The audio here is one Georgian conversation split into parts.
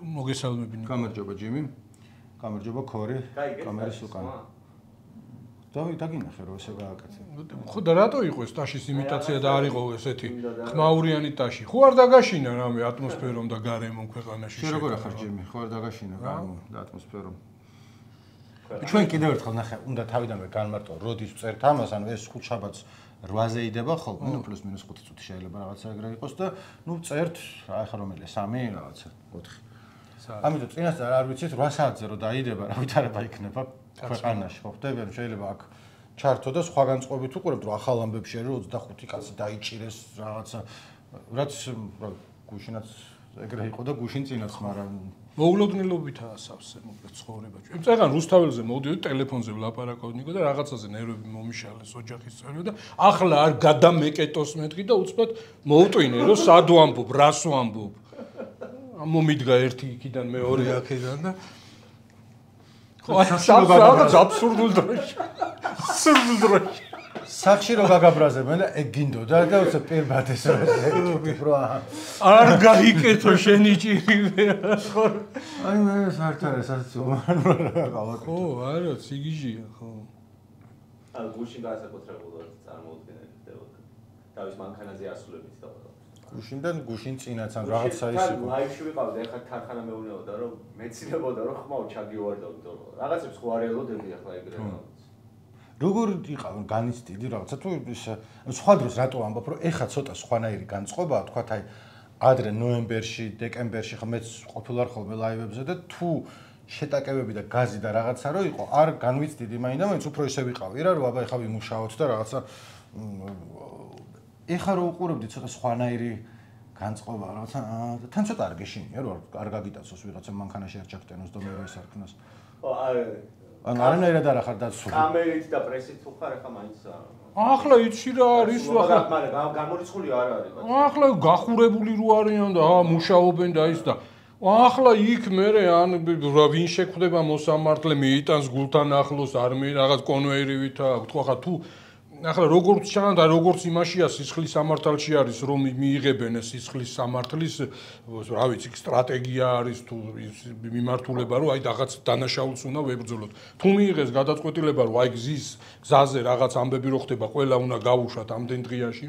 მოგესალმებინი. გამარჯობა ჯიმი. გამარჯობა ქორი. კამერის უკან. დაგინახე რომ ესე გააკეთე. ხო და რატო იყო ეს ტაშის იმიტაცია და არ იყო ესეთი ხმაურიანი ტაში? ხო არ დაგაშინა რამე ატმოსფერომ და გარემომ ქვეყანაში. შენ როგორ ახარ ჯიმი? ხო არ დაგაშინა გარემომ და ატმოსფერომ. ჩვენ კიდევ ერთხელ ნახე, უნდა თავიდანვე განმარტო, როდის ვწერთ ამას, ანუ ეს ხუთშაბათს 8-ზე იდება ხოლმე, ნუ პლუს მინუს 5 წუთი შეიძლება რაღაცა ეგრე იყოს და ნუ წერთ, ახლა რომელია 3 რაღაცა 4. ამიტომ წინასწარ არ ვიცით 8 საათზე რომ დაიდება, რა ვითარება იქნება ქვეყანაში, ხო ხდები, ანუ შეიძლება აქ ჩართო და სხვა განწყობით უყურებთ, რომ ახალ ამბებში არის 25 კაცი დაიჭირეს რაღაცა, რაც გუშინაც ეგრე იყო და გუშინ წინაც, მაგრამ მოულოდნელობითაა სავსე მოკლედ ცხოვრება. წეგან რუსთაველზე მოვდიოდი ტელეფონზე ვლაპარაკობდნიკო და რაღაცაზე ნერვები მომიშალეს ოჯახის წევრები და ახლა არ გადამეკეტოს მეთქი და უცბად მოვტვინე რომ სად ვამბობ, რას ვამბობ. მომიდგა ერთი იქიდან მეორე აქედან და ხო რაღაც აბსურდულ დროში. აბსურდულ დროში. სახში რო გაგაბრაზებენ და ეგ გინდოდა და უცე პირბად ეს რო არ გაიკეთო შენი ჭირი ხო აი მე საერთოდ ესაც უმარ ხო არა ციგიჟია ხო ან გუშინ განსაკუთრებულად წარმოუდგენელი ხდებოდა თავის მანქანაზე ასულებით და გუშინდან გუშინ წინაც ან რაღაცა ის იყო ლაივში ვიყავდი ახლა ქარხანა მეუბნებოდა რომ მეცინებოდა რომ ხმაო ჩაგივარდავდო რაღაცებს ხო არ ელოდებდი ახლა ეგრე როგორ იყავენ განიცდიდი რაღაცა თუ სხვა დროს რატო ამბობ რომ ეხა ცოტა სხვანაირი განწყობაა თქვათ აი ადრე ნოემბერში დეკემბერში ხა მეც ყოფილვარ ხოლმე ლაივებზე და თუ შეტაკებები და გაზი და რაღაცა რო იყო არ განვიცდიდი მაინდა-მაინც უფრო ისე ვიყავი რა რომ აბა ეხა ვიმუშაოთ და რაღაცა ეხა რო უყურებდი ცოტა სხვანაირი განწყობა რაღაცა თან ცოტა არ გეშინია რომ არ გაგიტაცოს ვიღაცა მანქანაში არ ჩაგტენოს და მე რა ისარქნას ან არანაირად არ ახარ დაცული. კამერით და პრესით თუ ხარ ახლა მაინც ახლა იცი რა არის ახლა მაგრამ გამორიცხული არ არის. ახლა გახურებული რო არიან და მუშაობენ და ის და ახლა იქ მე ან ვინ შეხვდება მოსამართლე მიიტანს გულთან ახლოს არ მე რაღაც კონვეირივით აქვს ხო ახლა თუ ახლა როგორც ჩანს და როგორც იმაშია სისხლის სამართალში არის რომ მიიღებენ სისხლის სამართლის რა ვიცი სტრატეგია არის თუ მიმართულება რომ აი რაღაც დანაშაულს უნდა ვებრძოლოთ თუ მიიღეს გადაწყვეტილება რომ აი გზაზე რაღაც ამბები რო ხდება ყველა უნდა გაუშვათ ამდენ დღეში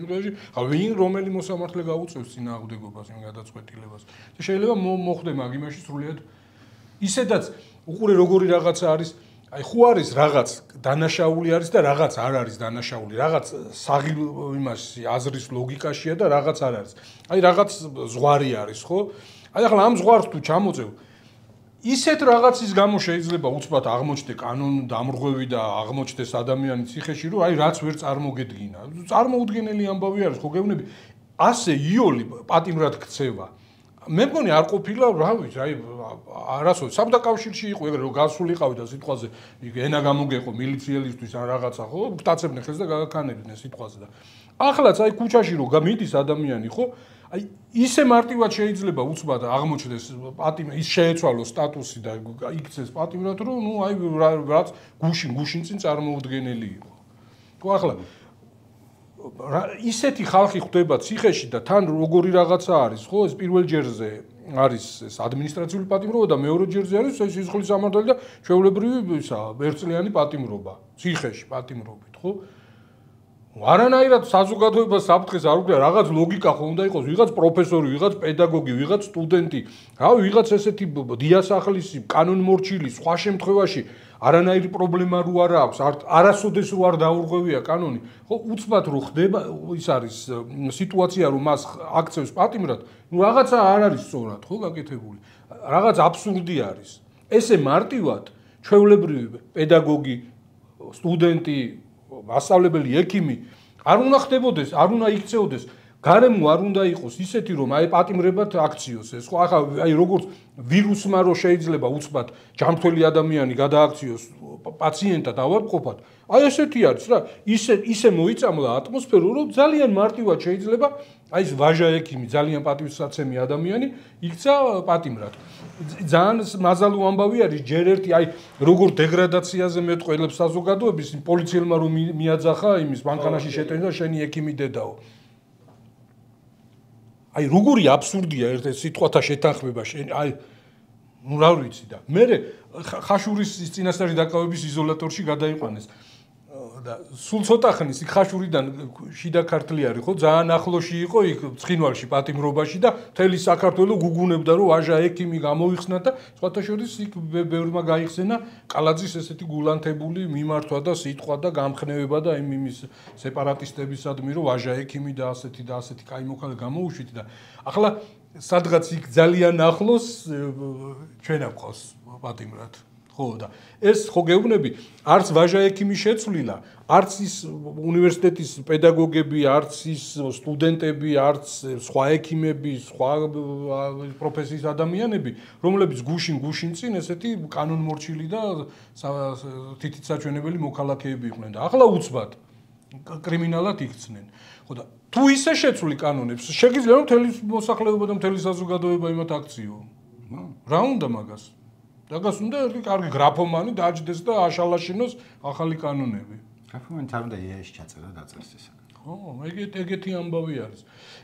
ვინ რომელი მოსამართლე გაუწევს წინააღმდეგობას იმ გადაწყვეტილებას და შეიძლება მოხდება მაგ იმაში სრულიად ისედაც უყურე როგორი რაღაცა არის აი ხო არის რაღაც დანაშაული არის და რაღაც არ არის დანაშაული რაღაც საღი იმაში აზრის ლოგიკაშია და რაღაც არ არის აი რაღაც ზღვარი არის ხო აი ახლა ამ ზღვარს თუ ჩამოწევ ისეთ რაღაცის გამო შეიძლება უცბად აღმოჩნდეს კანონ დამრღვევი და აღმოჩნდეს ადამიანის ციხეში რომ აი რაც ვერ წარმოგედგინა წარმოუდგენელი ამბავი არის ხო გეუბნები ასე იოლი პატიმრად ქცევა მე მგონი არ ყოფილა რა ვიცი აი არასოდეს საბჭოთა კავშირში იყო ეგრე რომ გასულიყავი და სიტყვაზე ენა გამოგეყო მილიციელისთვის ან რაღაცა ხო გტაცებდნენ ხელს და გაგაქანებდნენ სიტყვაზე და ახლაც აი ქუჩაში რომ მიდის ადამიანი ხო აი ისე მარტივად შეიძლება უცბად აღმოჩნდეს პატიმრად ის შეეცვალოს სტატუსი და იქცეს პატიმრად რომ ნუ აი რაც გუშინ წინ წარმოუდგენელი იყო ხო ახლა ისეთი ხალხი ხდება ციხეში და თან როგორი რაღაცა არის ხო ეს პირველ ჯერზე არის ეს ადმინისტრაციული პატიმრობა და მეორე ჯერზე არის ეს სისხლის სამართალი და ჩვეულებრივი ისა ერთწლიანი პატიმრობა ციხეში პატიმრობით ხო არანაირად საზოგადოება საფრთხეს არ უქმნია რაღაც ლოგიკა ხო უნდა იყოს ვიღაც პროფესორი ვიღაც პედაგოგი ვიღაც სტუდენტი რავი ვიღაც ესეთი დიასახლისი კანონმორჩილი სხვა შემთხვევაში არანაირი პრობლემა რო არ აქვს არასოდეს რო არ დაურღვევია კანონი ხო უცბად რო ხდება ის არის სიტუაცია რომ მას აქცევს პატიმრად ნუ რაღაცა არ არის სწორად ხო გაკეთებული რაღაც აბსურდი არის ესე მარტივად ჩვეულებრივი პედაგოგი სტუდენტი მასწავლებელი ექიმი არ უნდა ხდებოდეს არ უნდა იქცეოდეს გარემო არ უნდა იყოს ისეთი რომ აი პატიმრებად აქციოს ეს ხო ახლა აი როგორც ვირუსმა რო შეიძლება უცბად ჯანმრთელი ადამიანი გადააქციოს პაციენტად ავარყოფად აი ესეთი არის რა ისე მოიწამლა ატმოსფერო რომ ძალიან მარტივად შეიძლება აი ეს ვაჟა ექიმი ძალიან პატივსაცემი ადამიანი იქცა პატიმრად ძალიან მაზალო ამბავი არის ჯერ ერთი აი როგორ დეგრადაციაზე მეტყველებს საზოგადოების პოლიციელმა რომ მიაძახა იმის მანქანაში შეტენა და შენი ექიმი დედაო აი როგორი აბსურდია ერთ სიტყვათა შეთანხმება აი ნუ რა ვიცი და მე ხაშურის წინასწარი დაკავების იზოლატორში გადაიყვანეს და სულ ცოტა ხნის იქ ხაშურიდან შიდა ქართლი არის ხო ძალიან ახლოში იყო იქ ცხინვალში პატიმრობაში და მთელი საქართველო გუგუნებდა რომ ვაჟა ექიმი გამოიხსნა და სხვათა შორის იქ ბევრმა გაიხსენა კალაძის ესეთი გულანთებული მიმართვა და სიტყვა და გამხნევება და იმის სეპარატისტებისადმი რომ ვაჟა ექიმი და ასეთი კაი მოქალაქე გამოუშვით და ახლა სადღაც იქ ძალიან ახლოს ჩვენ აქვს პატიმრად ხო და ეს ხო გეუბნები არც ვაჟა ექიმი შეცვლილა არც ის უნივერსიტეტის პედაგოგები არც ის სტუდენტები არც სხვა ექიმები სხვა პროფესიის ადამიანები რომლებიც გუშინ წინ ესეთი კანონმორჩილი და თითით საჩვენებელი მოქალაქეები იყვნენ და ახლა უცბად კრიმინალად იქცნენ ხო და თუ ისე შეცვლი კანონებს შეგიძლია რომ მთელი მოსახლეობა და მთელი საზოგადოება იმათ აქციო რა უნდა მაგას დაგას უნდა ერთი კარგი გრაფომანი დაჯდეს და აშალაშინოს ახალი კანონები. გრაფომანი თან უნდა იეში ჩაწერა და დაწერს ესე. ხო, ეგეთი ამბავი არის.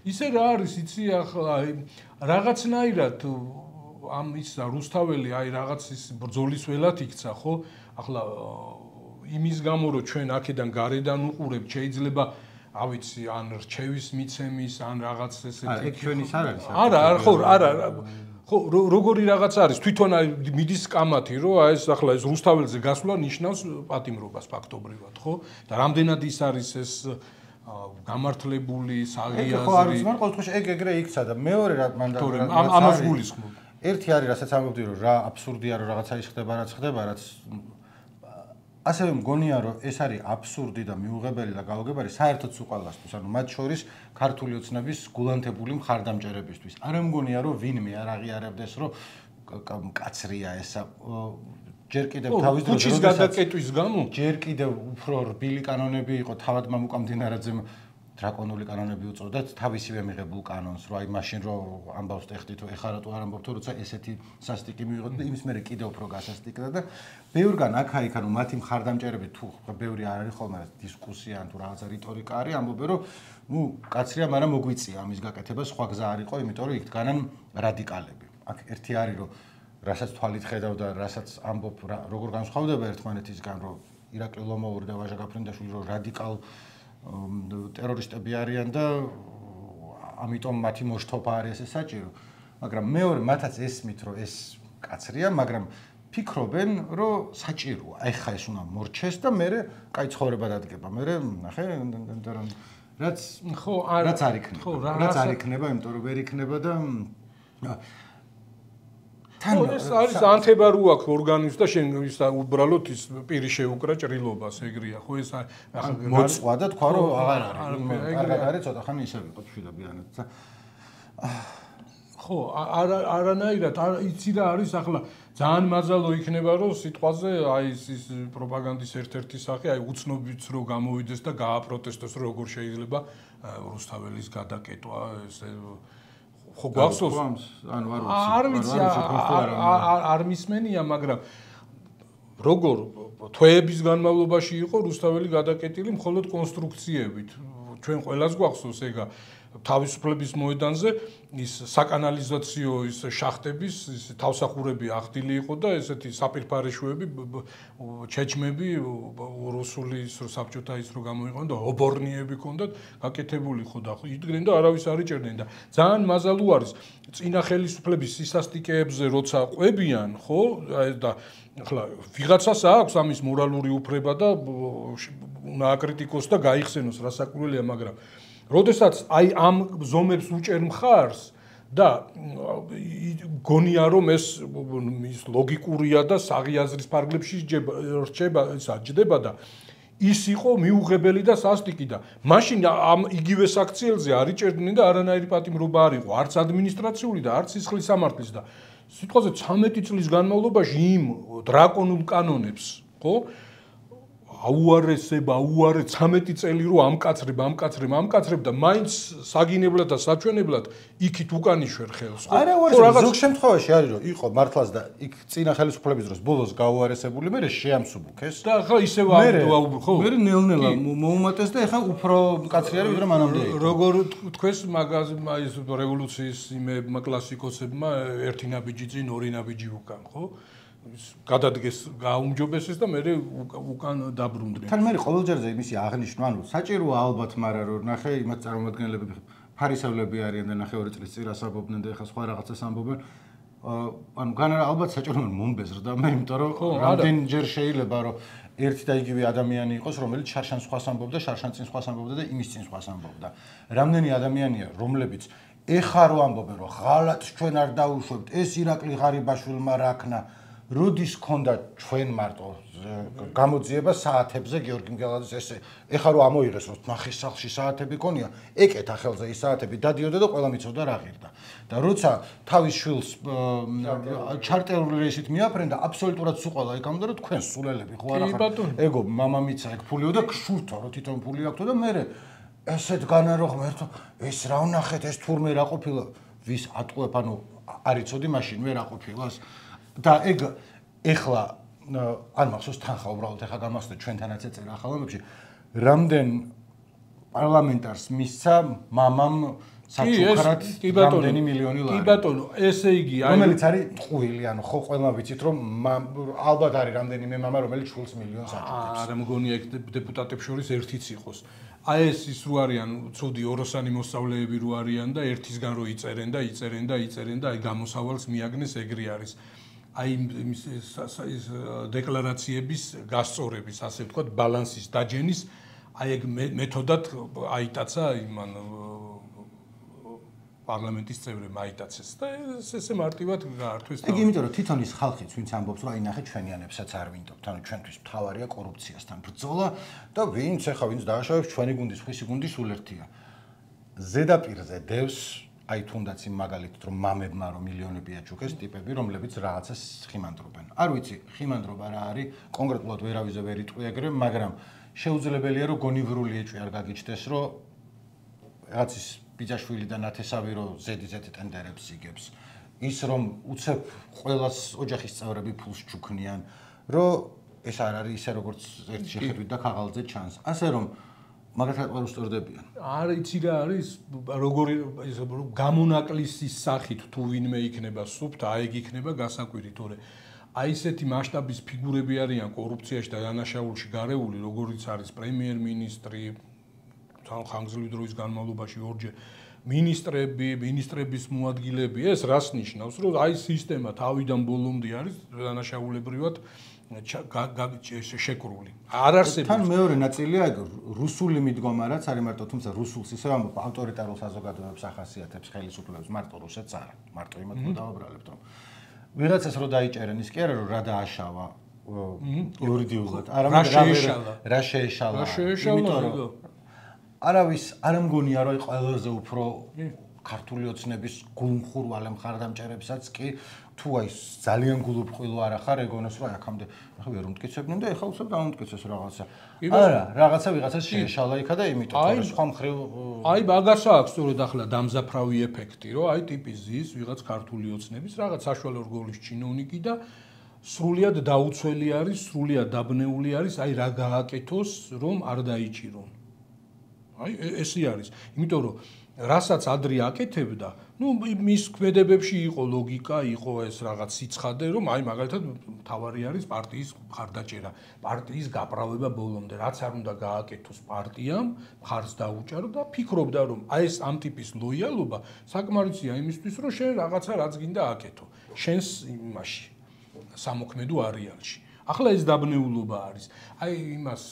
ისე რა არის, იცი ახლა რაღაცნაირად ამ ის რუსთაველი აი რაღაც ის ბრძოლის ველად იქცა, ხო? ახლა იმის გამო რომ ჩვენ აქედან გარედან უყურებთ, შეიძლება ავიცი ან რჩევის მიცემის ან რაღაც ესეთი ეგ ჩვენის არ არის. არა ხო როგორი რაღაც არის თვითონ მიდის კამათი რომ აი ეს ახლა ეს რუსთაველზე გასვლა ნიშნავს პატიმრობას ფაქტობრივად ხო და რამდენად ის არის ეს გამართლებული საღიაზრი ხო არის მაგრამ ყოველ შემთხვევაში ეგრე იქცა და მეორე რა მანდ ამას გულისხმობ ერთი არის რასაც ამბობდი რომ რა აბსურდია რომ რაღაცა ის ხდება რაც ასევე მგონია რომ ეს არის აბსურდი და მიუღებელი და გაუგებარი საერთოდ უყალასთვის ანუ მათ შორის ქართული ოცნების გულანთებული მხარდამჭერებისთვის არა მგონია რომ ვინმე არ აღიარებდეს რომ კაცრია ესა ჯერ კიდევ თავის დროზე ქუჩის გადაკეტვის გამო ჯერ კიდევ უფრო რბილი კანონები იყო თავად მამუკა მდინარაძემ დრაკონული კანონები უწოდათ თავისივე მიღებულ კანონს რომ აი მაშინ რომ ამბავს ტეხტით რომ ეხლა რატო არ ამბობთ როცა ესეთი სასტიკი მიიღოთ და იმის მერე კიდევ უფრო გასასტიკდა და ბევრგან აქა-იქა რომ მათი მხარდამჭერები თუ ბევრი არ არის ხოლმე დისკუსია ან თუ რაღაცა რიტორიკა არის ამბობენ რომ ნუ კაცრია მაგრამ მოგვიწია ამის გაკეთება სხვა გზა არ იყო იმიტომ რომ იქ დგანან რადიკალები აქ ერთი არის რომ რასაც თვალით ხედავ და რასაც ამბობ როგორ განსხვავდება ერთმანეთისგან რომ ირაკლი ლომოური და ვაჟა გაფრინდაშვილი რომ რადიკალ ტერორისტები არიან და ამიტომ მათი მოშთოფა არის ეს საჭირო მაგრამ მეორე მათაც ესმით რომ ეს კაცრია მაგრამ ფიქრობენ რომ საჭიროა ეხა ეს უნდა მორჩეს და მე კაი ცხოვრება დადგება მე ნახე რაც ხო რაც არ იქნება იმიტომ რომ ვერ იქნება და ხო ეს არის ანთება რო აქვს ორგანიზმს და შენ ის უბრალოდ ის პირი შეუკრა ჭრილობას ეგრეა ხო ეს მოწვა და თქვა რომ აღარ არის კარგად არის ცოტა ხანი ისე ვიყო შვილებიანად ხო არანაირად იცი რა არის ახლა ძალიან მაზალო იქნება რომ სიტყვაზე აი ის პროპაგანდის ერთ-ერთი სახე აი უცნობიც რო გამოვიდეს და გააპროტესტოს როგორ შეიძლება რუსთაველის გადაკეტვა ეს ხო გვახსოვს ანუ არ ვიცი არ მისმენია მაგრამ როგორ თვეების განმავლობაში იყო რუსთაველი გადაკეტილი მხოლოდ კონსტრუქციებით ჩვენ ყველას გვახსოვს ეგა თავისუფლების მოედანზე ის საკანალიზაციო ის შახტების ის თავსახურები ახდილი იყო და ესეთი საპირფარეშუები ჩეჩმები რუსული საბჭოთა ის რო გამოიყენდა და ობორნიები ჰქონდათ გაკეთებული ხო და იდგნენ და არავის არ იჭერდნენ და ძალიან მაზალო არის წინა ხელისუფლების სისასტიკეებზე როცა ყვებიან ხო და ახლა ვიღაცას აქვს ამის მორალური უფლება და უნდა აკრიტიკოს და გაიხსენოს რასაკვირველია მაგრამ როდესაც აი ამ ზომებს უჭერ მხარს და გონია რომ ეს ლოგიკურია და საღიაზრის ფარგლებში რჩება და ის იყო მიუღებელი და სასტიკი და მაშინ ამ იგივე საქციელზე არ იჭერდნენ და არანაირი პატიმრობა არ იყო არც ადმინისტრაციული და არც სისხლის სამართლის და სიტყვაზე 13 წლის განმავლობაში იმ დრაკონულ კანონებს ხო აუარესება, 13 წელი რო ამკაცრებ და მაინც საგინებლად და საჩვენებლად იქით უკან იშვერ ხელს. არა, ზოგ შემთხვევაში არის რომ იყო მართლაც და იქ წინა ხელისუფლების დროს ბოლოს გაუარესებული, მე შეამსუბუქეს. და ახლა ისევ აუბრ, ხო? მე ნელ-ნელა მოუმატეს და ახლა უფრო მკაცრი არის ვიდრე მანამდე. როგორ თქვეს მაგაზმა ის რევოლუციის იმებმა კლასიკოსებმა ერთი ნაბიჯი წინ, ორი ნაბიჯი უკან, ხო? გადადგეს გაუმჯობესეს და მე უკან დაბრუნდნენ. თან მე ყოველჯერზე იმისი აღნიშნვა, ანუ საჭიროა ალბათ, მაგრამ რომ ნახე იმათ წარმომადგენლები ფარისევლები არიან და ნახე 2 წლის წინ ასაბობდნენ და ეხლა სხვა რაღაცას ამბობენ. ანუ განარა ალბათ საჭიროა მომბეზრდა მე, იმიტომ რომ რამდენჯერ შეიძლება რომ ერთი და იგივე ადამიანი იყოს, რომელიც შარშან სხვას ამბობდა, შარშან წინ სხვას ამბობდა და იმის წინ სხვას ამბობდა. რამდენი ადამიანია, რომლებიც ეხა რო ამბობენ, რომ ღალატს ჩვენ არ დაუშვებთ, ეს ირაკლი ღარიბაშვილმა რაქნა როდის ქონდა ჩვენ მარტო გამოძიება საათებზე გიორგი მგელაძის ესე ეხა რომ ამოიღეს რომ ნახეს სახლში საათები ქონია ეკეთა ხელზე ის საათები დადიოდა და ყველა მიცოდა რა ღირდა და როცა თავის შვილს ჩარტერული რეისით მიაფრენდა აბსოლუტურად სულ ყველა ეკამდა რომ თქვენ სულელები ხო არა ხარ ეგო მამამიცა ეგ ფულიო და გშურთო რომ თვითონ ფული აქვს და მე ესეთ განარო ღმერთო ეს რა ვნახეთ ეს თურმე რა ყოფილა ვის ატყუებ ანუ არ იცოდი მაშინ მე რა ყოფილას და ეგ ეხლა არ მახსოვს თანხა უბრალოდ ეხლა გამახსოვდა ჩვენთანაც ეწერა ახალამებში რამდენ პარლამენტარს მისცა მამამ საჩუქრად რამდენი მილიონი ლარი. კი ბატონო, ესე იგი აი რომელიც არის ტყუილი, ანუ ხო ყველა ვიცით რომ ალბათ არის რამდენიმე მამა რომელიც შულს მილიონს აჭირებს. არა მგონია ეგ დეპუტატებს შორის ერთიც იყოს. აი ეს ის რო არიან ცუდი ოროსანი მოსწავლეები რო არიან და ერთისგან რო იწერენ და აი გამოსავალს მიაგნეს ეგრე არის. აი იმის დეკლარაციების გასწორების, ასე ვთქვათ, ბალანსის დაჯენის, აი ეგ მეთოდად აიტაცა იმან პარლამენტის წევრებმა აიტაცეს და ესე მარტივად გაართვეს. ეგ იმიტომ რომ თვითონ ის ხალხიც ვინც ამბობს რომ აი ნახე ჩვენიანებსაც არ ვინდობთ, ანუ ჩვენთვის მთავარია კორუფციასთან ბრძოლა და ვინც დააშავებს ჩვენი გუნდის, ხისი გუნდი სულ ერთია. ზედაპირზე დევს აი თუნდაც იმ მაგალითად რომ მამებმა რომ მილიონები აჩუქეს ტიპები რომლებიც რაღაცას ხიმანდრობენ. არ ვიცი, ხიმანდრობა რა არის, კონკრეტულად ვერავიზე ვერ იტყვი ეგრე, მაგრამ შეუძლებელია რომ გონივრული ეჭვი არ გაგიჩნდეს, რომ რაღაც ის ბიძაშვილი და ნათესავი რომ ზედიზეთი ტენდერებს იგებს. ის რომ უცებ ყველას ოჯახის წევრები ფულს ჩუქნიან, რომ ეს არ არის ისე როგორც ერთი შეხედვით და ქაღალდზე ჩანს. ასე რომ მაგათაც არ უსწორდებიან. არ იცი რა არის, როგორი გამონაკლისის სახით თუ ვინმე იქნება სუფთა, აი ეგ იქნება გასაკვირი, თორე აი ესეთი მასშტაბის ფიგურები არიან კორუფციაში და დანაშაულში გარეული, როგორიც არის პრემიერ-მინისტრი, ხანგრძლივი დროის განმავლობაში ორჯერ მინისტრების მოადგილეები, ეს რას ნიშნავს, რომ აი სისტემა თავიდან ბოლომდე არის დანაშაულებრივად შეკრული. არ არსებობს. თან მეორე ნაწილია ეგ რუსული მიდგომა რაც არის მარტო, თუმცა რუსულს ისევ ამბობ ავტორიტარულ საზოგადოებებს ახასიათებს ხელისუფლებას, მარტო რუსეთს არა. მარტო იმათ დავაბრალებთ რომ ვიღაცას რო დაიჭერენ ის კი არა რომ რა დააშავა იურიდიულად, არამედ რა შეეშალა. იმიტომ რომ არავის არ მგონია რომ ყველაზე უფრო ქართული ოცნების გულმხურვალე მხარდამჭერებსაც კი თუ აი ძალიან გულუბრყვილო არ ახარ ეგონოს რომ აქამდე ახლა ვერ უმტკიცებდნენ და ეხლა უცებ დაუმტკიცეს რაღაცა. არა, რაღაცა ვიღაცას შეეშალა იქა და იმიტომ რომ სხვა მხრივ აი მაგასა აქვს სწორედ ახლა დამზაფრავი ეფექტი, რომ აი ტიპი ზის ვიღაც ქართული ოცნების რაღაც საშუალო რგოლის ჩინოვნიკი და სრულიად დაუცველი არის, სრულიად დაბნეული არის, აი რა გააკეთოს, რომ არ დაიჭირონ. აი ესე არის. იმიტომ რომ რასაც ადრე აკეთებდა, მის ქმედებებში იყო ლოგიკა, იყო ეს რაღაც სიცხადე, რომ აი მაგალითად თავარი არის პარტიის მხარდაჭერა, პარტიის გაправება ბოლომდე, რაც არ უნდა გააკეთოს პარტიამ, მხარს დაუჭარო და ფიქრობდა, რომ აი ეს ამ ტიპის ლოიალობა საკმარისია იმისთვის, რომ შენ რაღაცა რაც გინდა აკეთო, შენს იმაში სამოქმედო არეალში. ახლა ეს დაბნეულობა არის. აი იმას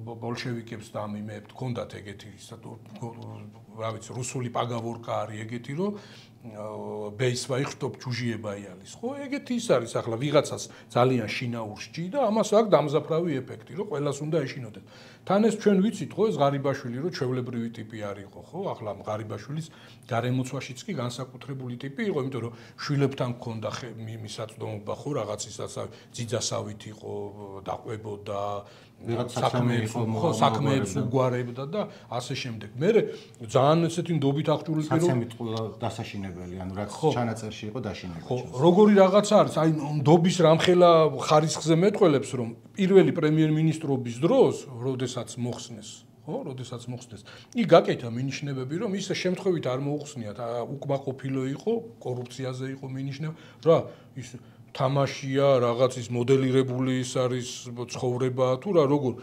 ბოლშევიკებს და ამ იმებს ჰქონდათ ეგეთი რა ვიცი, რუსული პაგავორკა არის ეგეთი, რომ ბეისვაი ხტობ ჯუჟიებაიალის, ხო? ეგეთი ის არის ახლა ვიღაცას ძალიან შინაურს ჭი და ამას აქვს დამზაფრავი ეფექტი, რომ ყველას უნდა ეშინოდეთ. თან ეს ჩვენ ვიცით, ხო, ეს ღარიბაშვილი რო ჩვეულებრივი ტიპი არისო, ხო? ახლა ღარიბაშვილის გარემოცვაშიც კი განსაკუთრებული ტიპი იყო, იმიტომ რომ შვილებთან გქონდა მისაწვდომობა, ხო, რაღაცისაც ძიძასავით იყო, დაყვებოდა, საქმეებს უგვარებდა და ასე შემდეგ. მე ძალიან ესეთი ნდობით აღჭურვილი საცემით ყველა დასაშინებელი, ანუ რაც ჩანაწერში იყო დაშინებული. ხო, როგორი რაღაცა არის, აი ნდობის რამხელა ხარისხზე მეტყველებს, რომ პირველი პრემიერ-მინისტრობის დროს, როდესაც მოხსნეს, იქ გაკეთა მინიშნებები, რომ ის შემთხვევით არ მოუხსნიათ, უკმაყოფილო იყო, კორუფციაზე იყო მინიშნება, რა ის თამაშია, რაღაც ის მოდელირებული ის არის ცხოვრება თუ როგორ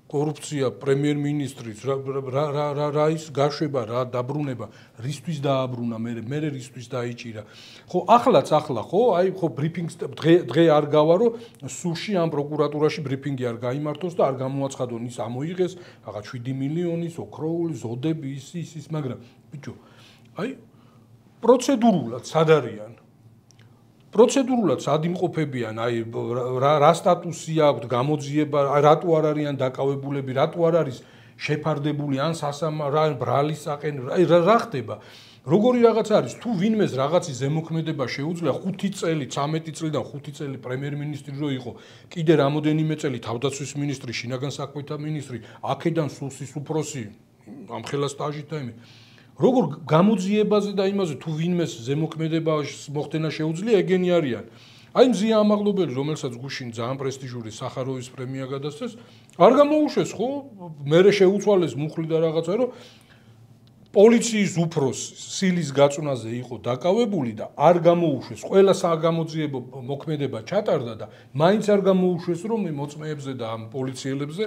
კორუფცია პრემიერ-მინისტრის რა ის გაშვება, რა დაბრუნება, რისთვის დააბრუნა, მე რისთვის დაიჭირა. ხო, ახლა, ხო, აი ხო ბრიფინგს დღე არ გავა, რომ სუში ამ პროკურატურაში ბრიფინგი არ გაიმართოს და არ გამოაცხადონ ის ამოიღეს, რაღაც 7 მილიონის ოქროული ზოდები ის, მაგრამ ბიჭო, აი პროცედურულად სად არიან? პროცედურულად სად იმყოფებიან, აი რა სტატუსი აქვს, გამოძიება, რატო არ არიან დაკავებულები, რატო არ არის შეფარდებული ან ბრალის საყენ, აი რა ხდება? როგორი რაღაც არის, თუ ვინმეს რაღაცის ზემოქმედება შეუძლია 5 წელი, 13 წლიდან 5 წელი პრემიერ-მინისტრი რო იყო, კიდე რამოდენიმე წელი თავდაცვის მინისტრი, შინაგან საქმეთა მინისტრი, აქედან სუსის უფროსი, ამხელა სტაჟით და იმით. როგორ გამოძიებაზე და იმაზე თუ ვინმეს ზემოქმედება მოხდენა შეუძლია, ეგენი არიან. აი მზია ამაღლობელი, რომელსაც გუშინ ძალიან პრესტიჟური სახაროვის პრემია გადასცეს, არ გამოუშვეს, ხო? მერე შეუცვალეს მუხლი და რაღაცა, რომ პოლიციის უფროსი სილის გაწვნაზე იყო დაკავებული და არ გამოუშვეს, ყველა საგამოძიებო მოქმედება ჩატარდა და მაინც არ გამოუშვეს, რომ მოწმეებზე და ამ პოლიციელებზე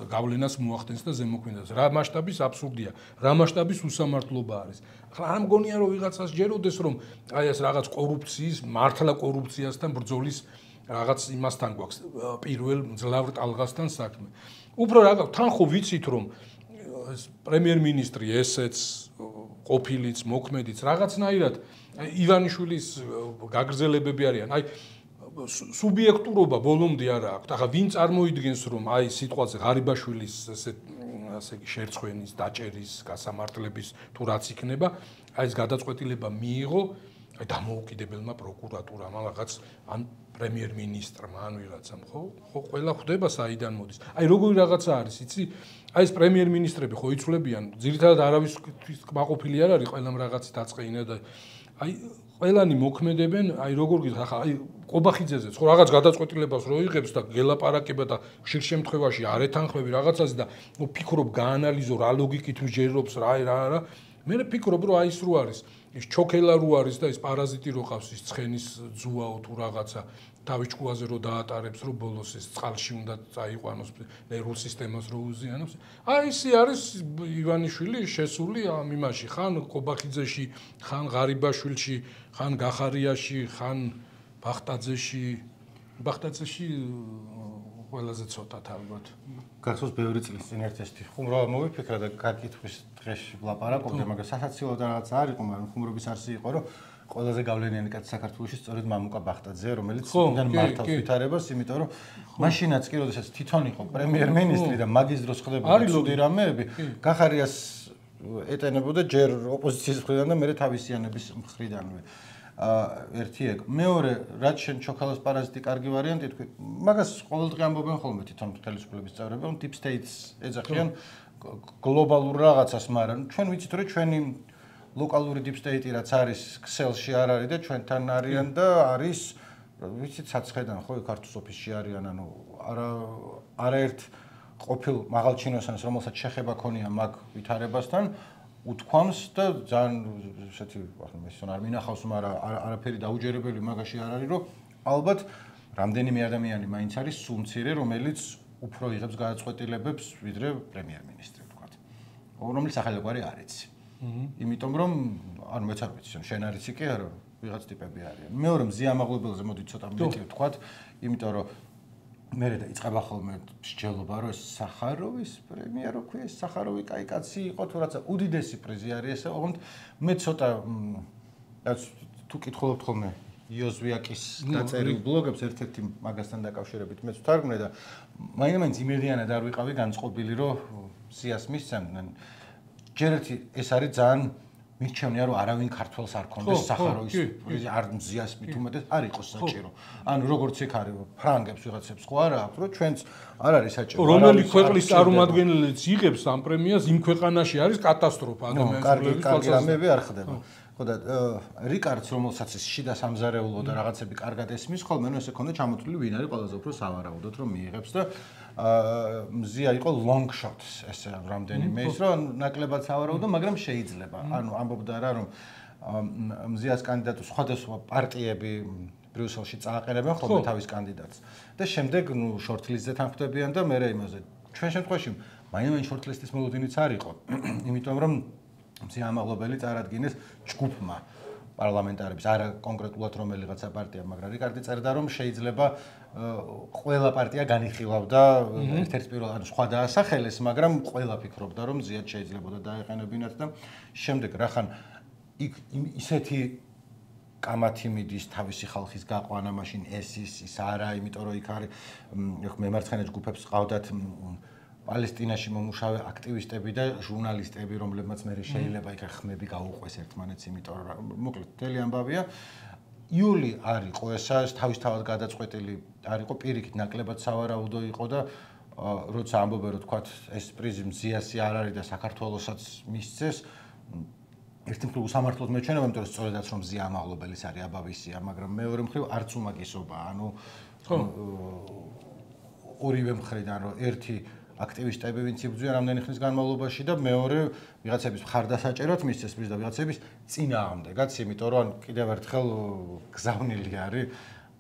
გავლენას მოახდენს და ზემოქმედებას. რა მასშტაბის აბსურდია, რა მასშტაბის უსამართლობა არის. ახლა არ მგონია, რომ ვიღაცას ჯეროდეს, რომ აი ეს რაღაც კორუფციის, მართლა კორუფციასთან ბრძოლის რაღაც იმასთან გვაქვს, პირველ მძლავრ ტალღასთან საქმე. უფრო რაღაც თან ხო ვიცით, რომ პრემიერ-მინისტრი ესეც ყოფილიც მოქმედიც რაღაცნაირად ივანიშვილის გაგრძელებები არიან. აი სუბიექტურობა ბოლომდე არ აქვს. ახლა ვინ წარმოიდგენს, რომ აი სიტყვაზე ღარიბაშვილის ესე იგი შერცხვენის, დაჭერის, გასამართლების თუ რაც იქნება, აი ეს გადაწყვეტილება მიიღო აი დამოუკიდებელმა პროკურატურამ, რაღაც ან პრემიერ-მინისტრმა, ან ვიღაცამ, ხო? ხო, ყველა ხვდება საიდან მოდის. აი როგორი რაღაცა არის, იცი? აი ეს პრემიერ-მინისტრები ხო იცვლებიან, ძირითადად არავისთვის კმაყოფილი არ არის, ყველამ რაღაცით აწყეინა და აი ყველანი მოქმედებენ, აი როგორ გითხრა, ხა აი ყობახიძეზეც ხო რაღაც გადაწყვეტილებას რო იღებს და გელაპარაკება და ხშირ შემთხვევაში არ ეთანხმები რაღაცას და ფიქრობ, გაანალიზო რა ლოგიკით მსჯელობს, რა. მე ფიქრობ, რომ აი ის რო არის, ის ჩოქელა რო არის და ის პარაზიტი რო ყავს, ის ცხენის ძუაო თუ რაღაცა თავის ჭკუაზე რო დაატარებს, რომ ბოლოს ეს წყალში უნდა წაიყვანოს, ნერვულ სისტემას რო უზიანოს. აი ისი არის ივანიშვილი შესული ამ იმაში, ხან ყობახიძეში, ხან ღარიბაშვილში, ხან გახარიაში, ხან ბახტაძეში ყველაზე ცოტად ალბათ. გახსოვს ბევრი წლის წინ ერთ-ერთი ხუმრობა მოვიფიქრა და კარკითხვის დღეში ვლაპარაკობდი, მაგრამ სასაცილო და რაღაც არ იყო, მაგრამ ხუმრობის არსი იყო, რომ ყველაზე გავლენიანი კაცი საქართველოში სწორედ მამუკა ბახტაძეა, რომელიც იმდან მართავს ვითარებას, იმიტომ რომ მაშინაც კი როდესაც თვითონ იყო პრემიერ-მინისტრი და მაგის დროს ხდებოდა ცუდი რამეები, გახარიას ეტენებოდა ჯერ ოპოზიციის მხრიდან და მერე თავისიანების მხრიდანვე. ერთი ეგ. მეორე, რაც შენ ჩოქალას პარაზიტი კარგი ვარიანტი თქვი, მაგას ყოველდღე ამბობენ ხოლმე თვითონ ხელისუფლების წევრები, რომ deep states ეძახიან გლობალურ რაღაცას, მაგრამ ჩვენ ვიცით, რომ ჩვენი ლოკალური deep state-ი რაც არის ქსელში არ არის და ჩვენთან არიან და არის ვიცით საცხედან ხო ქართულ ოფისში არიან, ანუ არაერთ ყოფილ მაღალჩინოსანს, რომელსაც შეხება ქონია მაგ ვითარებასთან უთქვამს და ძალიან ესეთი ახლა მესონ არ მინახავს, მაგრამ არაფერი დაუჯერებელი მაგაში არ არის, რომ ალბათ რამდენიმე ადამიანი მაინც არის სულმცირე, რომელიც უფრო იღებს გადაწყვეტილებებს ვიდრე პრემიერ-მინისტრი ვთქვათ. რომელიც ახალგვარი არ იცი. იმიტომ რომ ანუ მეც არ ვიცი, შენ არ იცი კი არა, ვიღაც ტიპები არიან. მეორე მზია ამაღლებელზე მოდი ცოტა მეტი ვთქვათ, იმიტომ რომ მე დაიწყება ხოლმე მსჯელობა, რომ სახაროვის პრემია რო ქვია, სახაროვი კაი კაცი იყო თუ რაცა უდიდესი პრიზი არის ესე, ოღონდ მე ცოტა თუ კითხულობთ ხოლმე იოზვიაკის დაწერილ ბლოგებს ერთ-ერთი მაგასთან დაკავშირებით მეც ვთარგმნე და მაინც იმედიანად არ ვიყავი განწყობილი, რომ სიას მისცემდნენ. ჯერ ერთი ეს არის ძალიან მიჩვენია რომ არავინ ქართველს არ ქონდეს სახაროვის პრიზი არ მზიას მით უმეტეს არ იყოს საჭირო. ანუ როგორც იქ არის ფრანგებს ვიღაცებს ხო არა აქვს რომ ჩვენც არ არის საჭირო. რომელი ქვეყნის წარმომადგენელიც იღებს ამ პრემიას იმ ქვეყანაში არის კატასტროფა ადამიანის კარგი რამეები არ ხდება. ხო და რიკარდს რომელსაც ის შიდა სამზარეულო და რაღაცები კარგად ესმის ხოლმე ნუ ესე ქონდა ჩამოთვლილი ვინ არის ყველაზე უფრო სავარაუდოდ რომ მიიღებს და მზია იყო long shots ესე რამდენიმე ის რომ ნაკლებად სავარაუდო მაგრამ შეიძლება ანუ ამბობდა რა რომ მზიას კანდიდატი სხვადასხვა პარტიები ბრიუსელში წააყენებენ ხოლმე თავის კანდიდატს და შემდეგ ნუ შორტლისტზე თანხმდებიან და მე იმაზე ჩვენ შემთხვევაში მაინც შორტლისტის მოლოდინიც არ იყო იმიტომ რომ მზია ამაღლობელი წარადგინეს ჯგუფმა პარლამენტარების არა კონკრეტულად რომელიღაცა პარტია მაგრამ რიკარდი წერდა რომ შეიძლება ყველა პარტია განიხილავდა ერთ-ერთ პირველ ანუ სხვა დაასახელეს მაგრამ ყველა ფიქრობდა რომ მზიად შეიძლებოდა დაეყენებინათ და შემდეგ რახან იქ ისეთი კამათი მიდის თავისი ხალხის გაყვანა მაშინ ეს ის არა იმიტომ რომ იქ არის მემარცხენე ჯგუფებს ყავდათ პალესტინაში მომუშავე აქტივისტები და ჟურნალისტები, რომლებმაც მე შეიძლება იქ ხმები გაუყვეს ერთმანეთს, იმიტომ რომ მოკლედ მთელი ამბავია. იული არ იყო ესა, თავისთავად გადაწყვეტილი არ იყო, პირიქით ნაკლებად სავარაუდო იყო და როცა ამბობენ რომ თქვათ ეს პრიზი მზიასი არ არის და საქართველოსაც მისცეს, ერთი მხრივ სამართლოდ მეჩვენება, იმიტომ რომ სწორედაც რომ მზია ამაღლობელის არის აბავისია, მაგრამ მეორე მხრივ არც უმაგისობაა, ანუ ორივე მხრიდან რომ ერთი აქტივისტები ვინც იბრძვიან რამდენი ხნის განმავლობაში და მეორე ვიღაცების მხარდასაჭერად მისცეს პრიზი და ვიღაცების წინააღმდეგაც, იმიტომ რომ კიდევ ერთხელ გზავნილი არის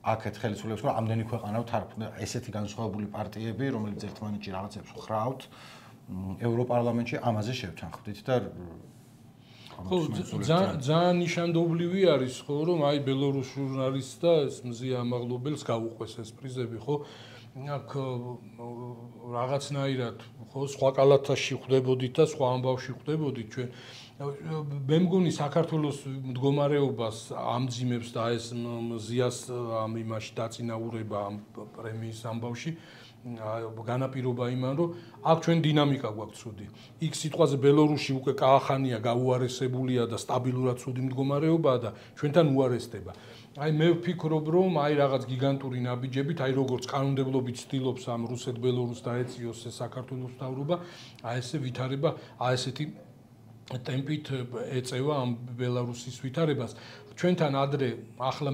აქეთ ხელისუფლებას, რომ ამდენი ქვეყანა ვთარგმნ ესეთი განსხვავებული პარტიები, რომელიც ერთმანეთში რაღაცებს ხრავთ, ევროპარლამენტში ამაზე შევთანხმდით და ძალიან ნიშანდობლივი არის ხო, რომ აი ბელორუს ჟურნალისტს და ეს მზია ამაღლობელს გაუყვეს ეს პრიზები, ხო? აქ რაღაცნაირად ხო სხვა კალათაში ხვდებოდით და სხვა ამბავში ხვდებოდით ჩვენ მე მგონი საქართველოს მდგომარეობას ამძიმებს და ეს მზიას ამ იმაში დაწინაურება ამ პრემიის ამბავში განაპირობა იმან რომ აქ ჩვენ დინამიკა გვაქვს ცუდი იქ სიტყვაზე ბელორუსი უკვე კაახანია გაუარესებულია და სტაბილურად ცუდი მდგომარეობაა და ჩვენთან უარესდება აი მე ვფიქრობ რომ აი რაღაც გიგანტური ნაბიჯებით აი როგორც კანონმდებლობით ცდილობს ამ რუსეთ-ბელორუსს დაეციოს საქართველოს მთავრობა აი ესე ვითარება აი ესეთი ტემპით ეწევა ამ ბელარუსის ვითარებას ჩვენთან ადრე ახლა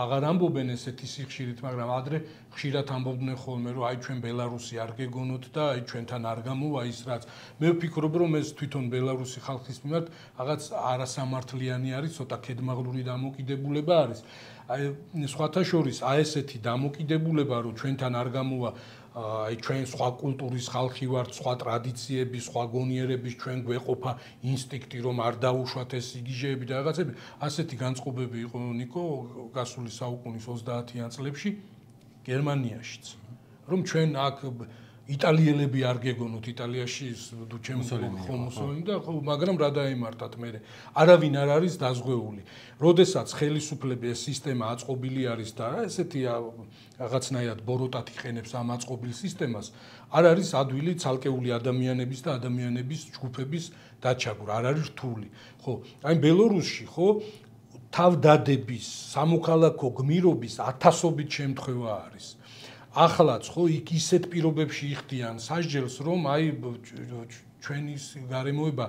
აღარ ამბობენ ესეთი სიხშირით მაგრამ ადრე ხშირად ამბობდნენ ხოლმე რომ აი ჩვენ ბელარუსი არ გეგონოთ და აი ჩვენთან არ გამოვა ის რაც მე ვფიქრობ რომ ეს თვითონ ბელარუსი ხალხის მიმართ რაღაც არასამართლიანი არის ცოტა კედმაღლური დამოკიდებულება არის აი სხვათა შორის აი ესეთი დამოკიდებულება რომ ჩვენთან არ გამოვა აი ჩვენ სხვა კულტურის ხალხი ვართ, სხვა ტრადიციები, სხვა გონიერების ჩვენ გვეყოფა ინსტინქტი რომ არ დაუშვათ ეს იგიჟეები და რაღაცები. ასეთი განწყობები იყო ნიკო გასული საუკუნის 30-იან წლებში გერმანიაშიც. რომ ჩვენ აქ იტალიელები არ გეგონოთ იტალიაში მუსოლინი და მაგრამ რა დაემართათ მე არავინ არ არის დაზღვეული. როდესაც ხელისუფლები ეს სისტემა აწყობილი არის და ესეთი რაღაცნაირად ბოროტად იყენებს ამ აწყობილ სისტემას, არ არის ადვილი ცალკეული ადამიანების და ადამიანების ჯგუფების დაჩაგვრა, არ არის რთული. ხო, აი ბელორუსში ხო თავდადების, სამოქალაქო გმირობის ათასობით შემთხვევა არის. ახლაც ხო იქ ისეთ პირობებში იხდიან სასჯელს რომ აი ჩვენი გარემოება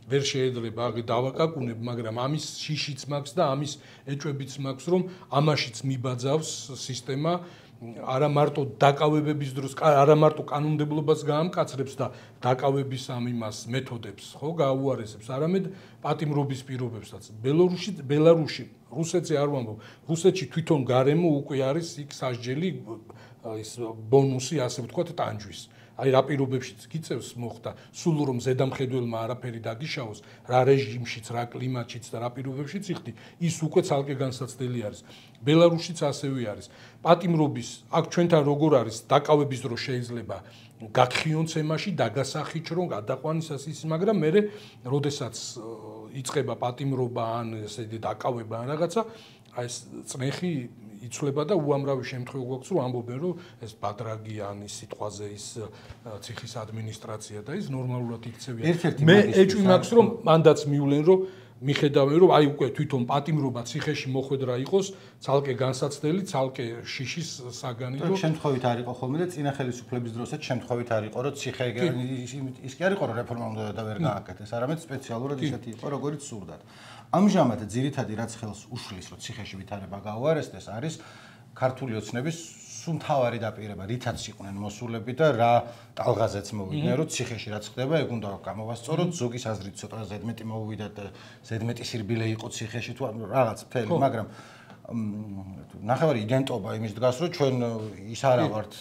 ვერ შეიძლება დავაკაკუნებ მაგრამ ამის შიშიც მაქვს და ამის ეჭვებიც მაქვს რომ ამაშიც მიბაძავს სისტემა არა მარტო დაკავებების დროს არა მარტო კანონმდებლობას გაამკაცრებს და დაკავების ამ იმას მეთოდებს ხო გაუარესებს არამედ პატიმრობის პირობებსაც ბელარუსში რუსეთზე არ ვამბობ რუსეთში თვითონ გარემო უკვე არის იქ სასჯელი ის ბონუსი ასე ვთქვათ ტანჯვის აი რა პირობებშიც გიწევს მოხდა, სულ რომ ზედამხედველმა არაფერი დაგიშაოს, რა რეჟიმშიც, რა კლიმატშიც და რა პირობებშიც იხდი, ის უკვე ცალკე განსაცდელი არის. ბელარუსშიც ასევე არის. პატიმრობის აქ ჩვენთან როგორ არის დაკავების დრო შეიძლება გაგხიონ თემაში, დაგასახიჩრონ, გადაყვანისას ის, მაგრამ მე როდესაც იწყება პატიმრობა ან ესე დაკავება ან რაღაცა, აი ეს წნეხი იცვლება და უამრავი შემთხვევა გვაქვს რომ ამბობენ რომ ეს ბადრაგიანის სიტყვაზე ის ციხის ადმინისტრაცია და ის ნორმალურად იქცევიან. მე ეჭვი მაქვს რომ მანდაც მივლენ რომ მიხედავენ რომ აი უკვე თვითონ პატიმრობა ციხეში მოხვედრა იყოს ცალკე განსაცდელი, ცალკე შიშის საგანი რომ შემთხვევით არ იყო ხოლმე და წინა ხელისუფლების დროსაც შემთხვევით არ იყო რომ ციხე ის კი არ იყო რომ რეფორმა უნდა და ვერ გააკეთეს, არამედ სპეციალურად ისეთი იყო როგორც სურდათ. ამჟამად ძირითადი რაც ხელს უშლის რომ ციხეში ვითარება გაუარესდეს არის ქართული ოცნების სუმთავარი დაპირება, რითაც იყვნენ მოსულები და რა ტალღაზეც მოვიდნენ რომ ციხეში რაც ხდება ეგ უნდა გამოვასწოროთ, ზოგის აზრით ცოტა ზედმეტი მოვიდათ და ზედმეტი სირბილე იყო ციხეში თუ რაღაც მთელი, მაგრამ ნახევარი იდენტობა იმის დგას რომ ჩვენ ის არა ვართ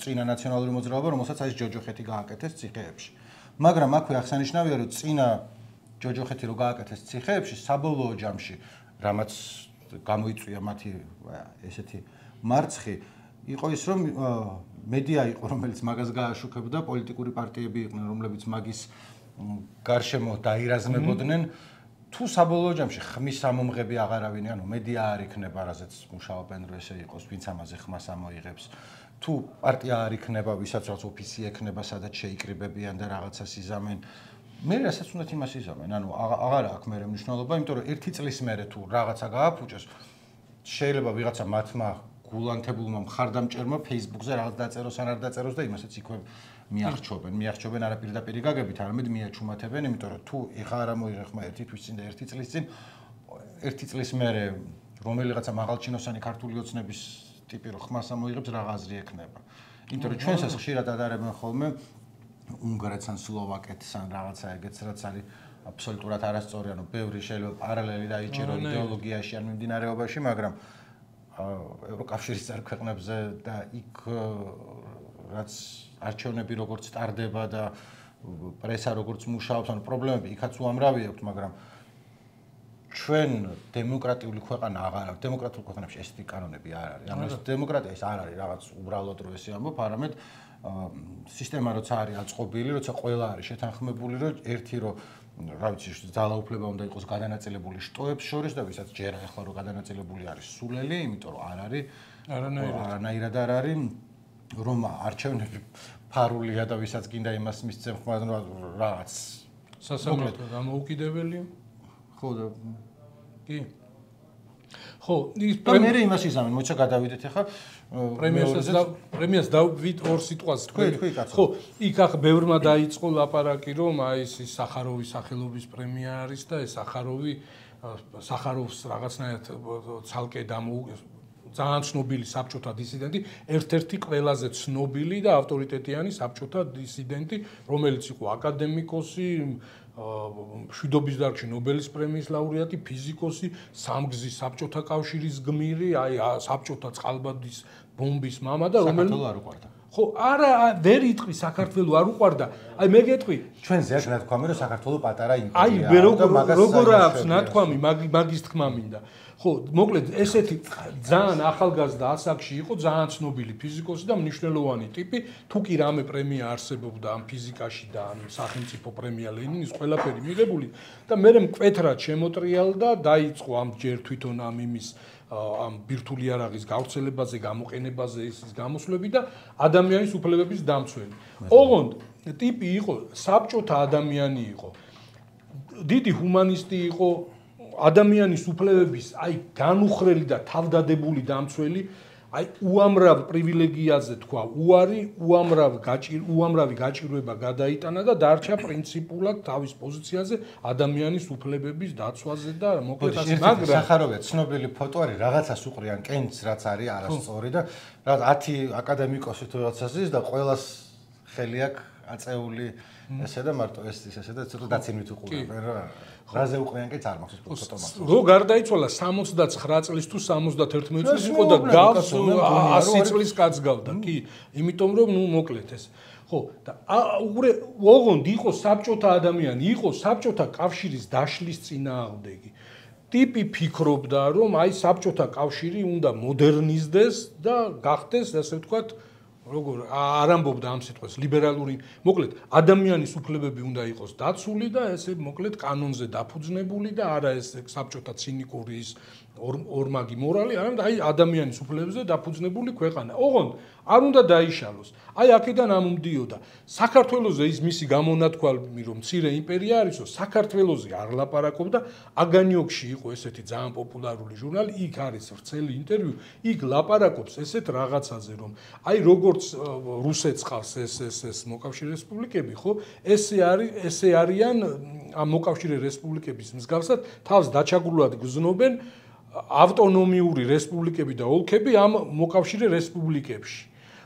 წინა ნაციონალური მოძრაობა რომელსაც აი ჯოჯოხეთი გააკეთეს ციხეებში. მაგრამ აქვე აღსანიშნავია რომ წინა ჯოჯოხეთი რო გააკეთეს ციხეებში საბოლოო ჯამში რამაც გამოიწვია მათი ესეთი მარცხი იყო ის რომ მედია იყო რომელიც მაგას გააშუქებდა, პოლიტიკური პარტიები იყვნენ რომლებიც მაგის გარშემო დაირაზმებოდნენ თუ საბოლოო ჯამში ხმის სამომღები აღარავინ ანუ მედია არ იქნება რაზეც მუშაობენ რომ ესე იყოს ვინც ამაზე ხმას ამოიღებს თუ პარტია არ იქნება ვისაც რაღაც ოფისი ექნება სადაც შეიკრიბებიან და რაღაცას იზამენ მე რასაც უნდა იმას იზამენ ანუ აღარა აქვს მე მნიშვნელობა იმიტომ რომ ერთი წლის მერე თუ რაღაცა გააფუჭეს შეიძლება ვიღაცა მათმა გულანთებულმა მხარდამჭერმა Facebook-ზე რაღაც დაწეროს ან არ დაწეროს და იმასაც იქვე მიახჩობენ არა პირდაპირ გაგებით არამედ მიაჩუმათებენ იმიტომ რომ თუ ეხა არ ამოიღე ხმა ერთი თვის წინ და ერთი წლის მერე რომელიღაცა მაღალჩინოსანი ქართული ოცნების ტიპი რო ხმას ამოიღებს რა აზრი ექნება იმიტომ რომ ჩვენსაც ხშირად ადარებენ ხოლმე უნგრეთს ან სლოვაკეთს ან რაღაცა ეგეც რაც არის აბსოლუტურად არასწორი ანუ ბევრი შეიძლება პარალელი დაიჭირო იდეოლოგიაში ან მიმდინარეობაში მაგრამ ევროკავშირის წევრ-ქვეყნებზე და იქ რაც არჩევნები როგორც ტარდება და პრესა როგორც მუშაობს ანუ პრობლემები იქაც უამრავი აქვს მაგრამ ჩვენ დემოკრატიული ქვეყანა აღარ აქვს დემოკრატიულ ქვეყნებში ესეთი კანონები არ არის ანუ ეს დემოკრატია ის არ არის რაღაც უბრალოდ რო ესე ამბობ არამედ სისტემა როცა არის აწყობილი როცა ყველა არის შეთანხმებული რომ ერთი რო რა ვიცი ძალაუფლება უნდა იყოს გადანაწილებული შტოებს შორის და ვისაც ჯერა ახლა რომ გადანაწილებული არის სულელი იმიტომ რომ არ არის არანაირად არ არის რომ არჩევნები ფარულია და ვისაც გინდა იმას მისცემ ხმა რაღაც სასამართლო დამოუკიდებელია ხო და კი ხო ის მე იმას იზამენ მოიცა გადავიდეთ ახლა პრემიას დავით ორ სიტყვას თქვი ხო იქ ახ ბევრმა დაიწყო ლაპარაკი რომ აი ეს სახაროვის სახელობის პრემია არის და ეს სახაროვს რაღაცნაირად ცალკე ძალიან ცნობილი საბჭოთა დისიდენტი ერთ-ერთი ყველაზე ცნობილი და ავტორიტეტიანი საბჭოთა დისიდენტი რომელიც იყო აკადემიკოსი მშვიდობის დარგში ნობელის პრემიის ლაურეატი, ფიზიკოსი, სამგზის საბჭოთა კავშირის გმირი, აი საბჭოთა წყალბადის ბომბის მამა და რომელიც არ უყვარდა. ხო, არა, ვერ იტყვი საქართველოს არ უყვარდა. აი მე გეტყვი, ჩვენზე აქვს ნათქვამი რომ საქართველოს პატარა იმპერია. აი როგორ აქვს ნათქვამი მაგის თქმა მინდა. ხო, მოკლედ ესეთი ძალიან ახალგაზრდა ასაკში იყო, ძალიან ცნობილი ფიზიკოსი და მნიშვნელოვანი ტიპი, თუ კი რამე პრემია არსებობდა ამ ფიზიკაში და ამ სახელმწიფო პრემია ლენინის ყველაფერი მიღებული და მე მკვეთრად შემოტრიალდა, დაიწყო ამ ჯერ თვითონ ამ იმის ამ ბირთვული არაღის გავრცელებაზე, გამოყენებაზე ის გამოსვლები და ადამიანის უფლებების დამცველი. ოღონდ ტიპი იყო საბჭოთა ადამიანი იყო. დიდი ჰუმანისტი იყო ადამიანის უფლებების აი განუხრელი და თავდადებული დამცველი აი უამრავ პრივილეგიაზე თქვა უამრავი გაჭირვება გადაიტანა და დარჩა პრინციპულად თავის პოზიციაზე ადამიანის უფლებების დაცვაზე და მოკლედ ასე მაგრამ სახაროვია ცნობილი ფოტო არის რაღაცას უყრიან კენც რაც არის არასწორი და რაღაც 10 აკადემიკოსი თუ რაღაცას ის და ყველას ხელი აქვს აწეული ესე და მარტო ეს ესე და ცოტა დაცინვით უყურებენ რა. რაზე უყრიან კი არ მაქვს ფოტომატს. რო გარდაიცვალა 69 წლის თუ 71 წლის იყო და გავს 100 წლის კაც გავდა. კი, იმიტომ რომ ნუ მოკლედ ეს. ხო, და ოღონდ იყო საბჭოთა ადამიანი, იყო საბჭოთა კავშირის დაშლის წინააღმდეგი. ტიპი ფიქრობდა, რომ აი საბჭოთა კავშირი უნდა მოდერნიზდეს და გახდეს, ასე ვთქვათ, როგორ არ ამბობდა ამ სიტყვას ლიბერალური, მოკლედ ადამიანის უფლებები უნდა იყოს დაცული და ესე მოკლედ კანონზე დაფუძნებული და არა ეს საბჭოთა ცინიკური ის ორმაგი მორალი, არამედ აი ადამიანის უფლებებზე დაფუძნებული ქვეყანა. ოღონდ არ უნდა დაიშალოს. აი აქედან ამომდიოდა. საქართველოზე ის მისი გამონათქვამი რომ მცირე იმპერია არისო, საქართველოზე არ ლაპარაკობდა, აგანიოქში იყო ესეთი ძალიან პოპულარული ჟურნალი, იქ არის ვრცელი ინტერვიუ, იქ ლაპარაკობს ესეთ რაღაცაზე რომ აი როგორც რუსეთს ყავს ეს მოკავშირე რესპუბლიკები, ხო? ესე არიან ამ მოკავშირე რესპუბლიკების მსგავსად თავს დაჩაგრულად გზნობენ ავტონომიური რესპუბლიკები და ოლქები ამ მოკავშირე რესპუბლიკებში.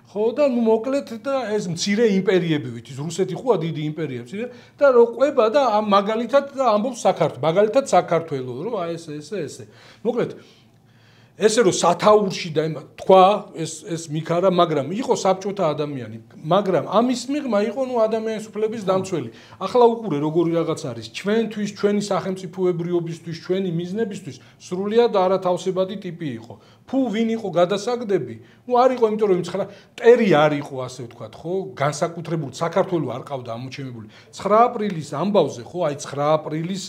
ხო და ნუ მოკლედ და ეს მცირე იმპერიები ვით, ის რუსეთი ხოა დიდი იმპერია მცირე და რო ყვება და ამ მაგალითად და ამბობს საქართველოს, მაგალითად საქართველოს, რომ აი ესე. მოკლედ ესე რომ სათაურში და თქვა ეს მიქარა, მაგრამ იყო საბჭოთა ადამიანი, მაგრამ ამის მიღმა იყო ნუ ადამიანის უფლების დამცველი. ახლა უყურე როგორი რაღაც არის, ჩვენთვის, ჩვენი სახელმწიფოებრიობისთვის, ჩვენი მიზნებისთვის სრულიად არათავსებადი ტიპი იყო. Πού ვინ იყო გადასაგდები? ნუ არ იყო, იმიტომ რომ მტერი არ იყო, ასე ვთქვათ, ხო? განსაკუთრებული საქართველოს არ ყავდა ამოჩემებული. 9 აპრილის ამბავზე, ხო, აი 9 აპრილის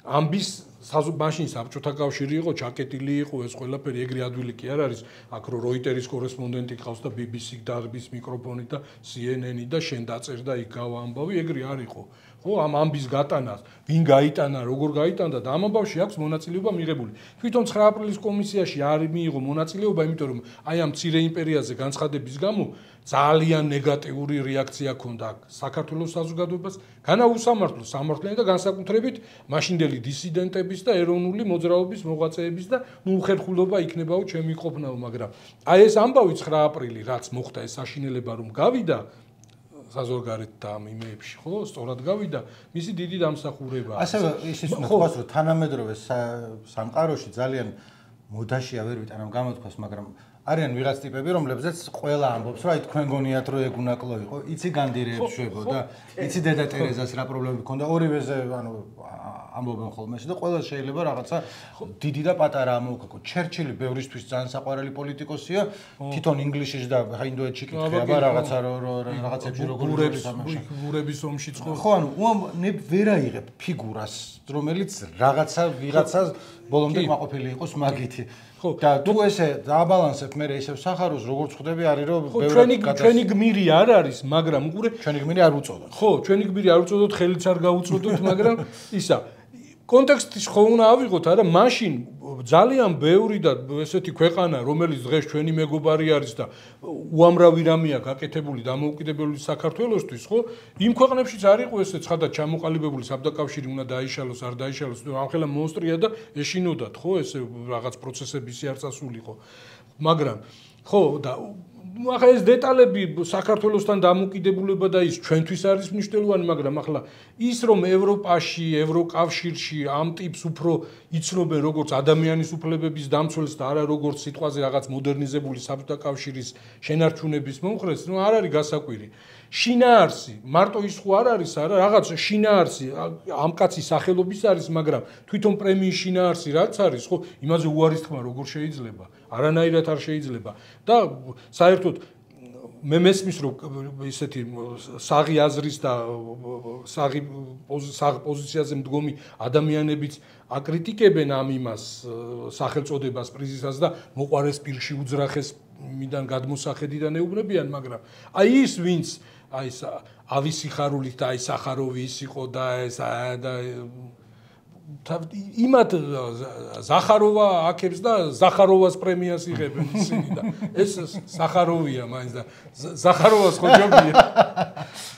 ამბის მაშინ საბჭოთა კავშირი იყო, ჩაკეტილი იყო ეს ყველაფერი, ეგრე ადვილი კი არ არის, აქ რო როიტერის კორესპონდენტი ყავს და BBC დარბის მიკროფონით და CNN-ი და შენ დაწერ და იქ გავა ამბავი, ეგრე არ იყო. ხო, ამ ამბის გატანას, ვინ გაიტანა, როგორ გაიტანდა და ამ ამბავში აქვს მონაწილეობა მიღებული. თვითონ 9 აპრილის კომისიაში არ მიიღო მონაწილეობა, იმიტომ რომ აი ამ მცირე იმპერიაზე განცხადების გამო ძალიან ნეგატიური რეაქცია ჰქონდა საქართველოს საზოგადოებას, განაუსამართლოს სამართლიანი და განსაკუთრებით მაშინდელი დისიდენტების და ეროვნული მოძრაობის მოღვაწეების და ნუ უხერხულობა იქნებაო ჩემი ყოფნაო, მაგრამ აი ეს ამბავი 9 აპრილი რაც მოხდა ეს საშინელება რომ გავიდა საზოგადოებრივ და ამ იმეებში, ხო, სწორად გავიდა, მისი დიდი დამსახურებაა. ასევე ისიც მოხდა, რომ თანამედროვე სამყაროში ძალიან მოდაშია ვერ ვიტანამ გამოთქვას, მაგრამ არიან ვიღაც ტიპები, რომლებზეც ყველა ამბობს, რომ აი თქვენ გონიათ, რომ ეგ უნაკლო იყო, იცი განდირეებს შვებო და იცი დედა ტერეზას რა პრობლემები ჰქონდა, ორივეზე, ანუ ამბობენ ხოლმე და ყველა შეიძლება რაღაცა დიდი და პატარა ამოვქო. ჩერჩილი ბევრისთვის ძალიან საყვარელი პოლიტიკოსია, თვითონ ინგლისში და ინდოეთში კითხება რაღაცა რაღაცებში როგორ გურების ომში ცხოვრ. ხო, ანუ ნებ ვერ აიღებ ფიგურას, რომელიც ვიღაცას ბოლომდე მაყოფილი იყოს მაგითი. და თუ ესე დააბალანსებ მე ისევ სახაროს როგორც ხვდები არის რომ ჩვენი გმირი არ არის, მაგრამ უყურე ჩვენი გმირი არ უწოდოთ. ხო, ჩვენი გმირი არ უწოდოთ, ხელიც არ გაუწოდოთ, მაგრამ ისა კონტექსტის ხო უნდა ავიღოთ, არა, მაშინ ძალიან ბევრი და ესეთი ქვეყანა, რომელიც დღეს ჩვენი მეგობარი არის და უამრავი რამეა გაკეთებული დამოუკიდებელი საქართველოსთვის, ხო? იმ ქვეყნებშიც არ იყო ესე ცხადად ჩამოყალიბებული საბდაკავშირი უნდა დაიშალოს, არ დაიშალოს, ამხელა მონსტრია და ეშინოდათ, ხო, ესე რაღაც პროცესები ისე არ წასულიყო. მაგრამ ხო და ახლა ეს დეტალები საქართველოსთან დამოკიდებულება და ის ჩვენთვის არის მნიშვნელოვანი, მაგრამ ახლა ის რომ ევროპაში, ევროკავშირში ამ ტიპს უფრო იცნობენ როგორც ადამიანის უფლებების დამცველს და არა როგორც სიტყვაზე რაღაც მოდერნიზებული საბჭოთა კავშირის შენარჩუნების მომხრეს, ნუ არ არის გასაკვირი. შინაარსი, მარტო ის ხო არ არის, არა, რაღაც შინაარსი ამ კაცის სახელობის არის, მაგრამ თვითონ პრემიის შინაარსი რაც არის, ხო, იმაზე უარის თქმა როგორ შეიძლება? არანაირად არ შეიძლება. და საერთოდ მე მესმის რომ ისეთი საღი აზრის და საღი პოზიციაზე მდგომი ადამიანებიც აკრიტიკებენ ამ იმას სახელწოდებას პრიზისას და მოყარეს პირში უძრახეს მიდან გადმოსახედიდან ეუბნებიან, მაგრამ აი ის ვინც აი ეს ავისიხარულით და აი სახაროვი ის იყო და ეს და იმათ ზახაროვა აქებს და ზახაროვას პრემიას იღებენ ისინი და ეს ზახაროვია მაინც და ზახაროვას ხო ჯობია.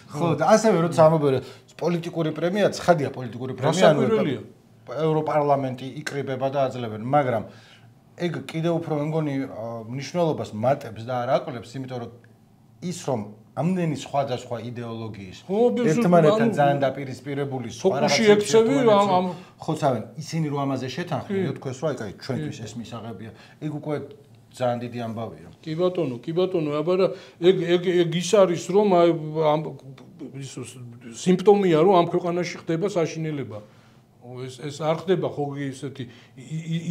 ხო და ასევე როცა ამობერე პოლიტიკური პრემია, ცხადია პოლიტიკური პრემია, ევროპარლამენტი იკრიბება და აძლევენ, მაგრამ ეგ კიდევ უფრო მე მგონი მნიშვნელობას მატებს და არ აკლებს, იმიტომ რომ ის რომ ამდენი სხვადასხვა იდეოლოგიის ერთმანეთთან ძალიან დაპირისპირებული სხვა ფოკუსი ექცევი ამ ხოცავენ ისინი რომ ამაზე შეთანხმდნენ თქვენს რომ აი ჩვენთვის ეს მისაღებია ეგ უკვე ძალიან დიდი ამბავია კი ბატონო აბა ეგ ის არის რომ აი ამ სიმპტომია რომ ამ ქვეყანაში ხდება საშინელება ეს არ ხდება ხო ესეთი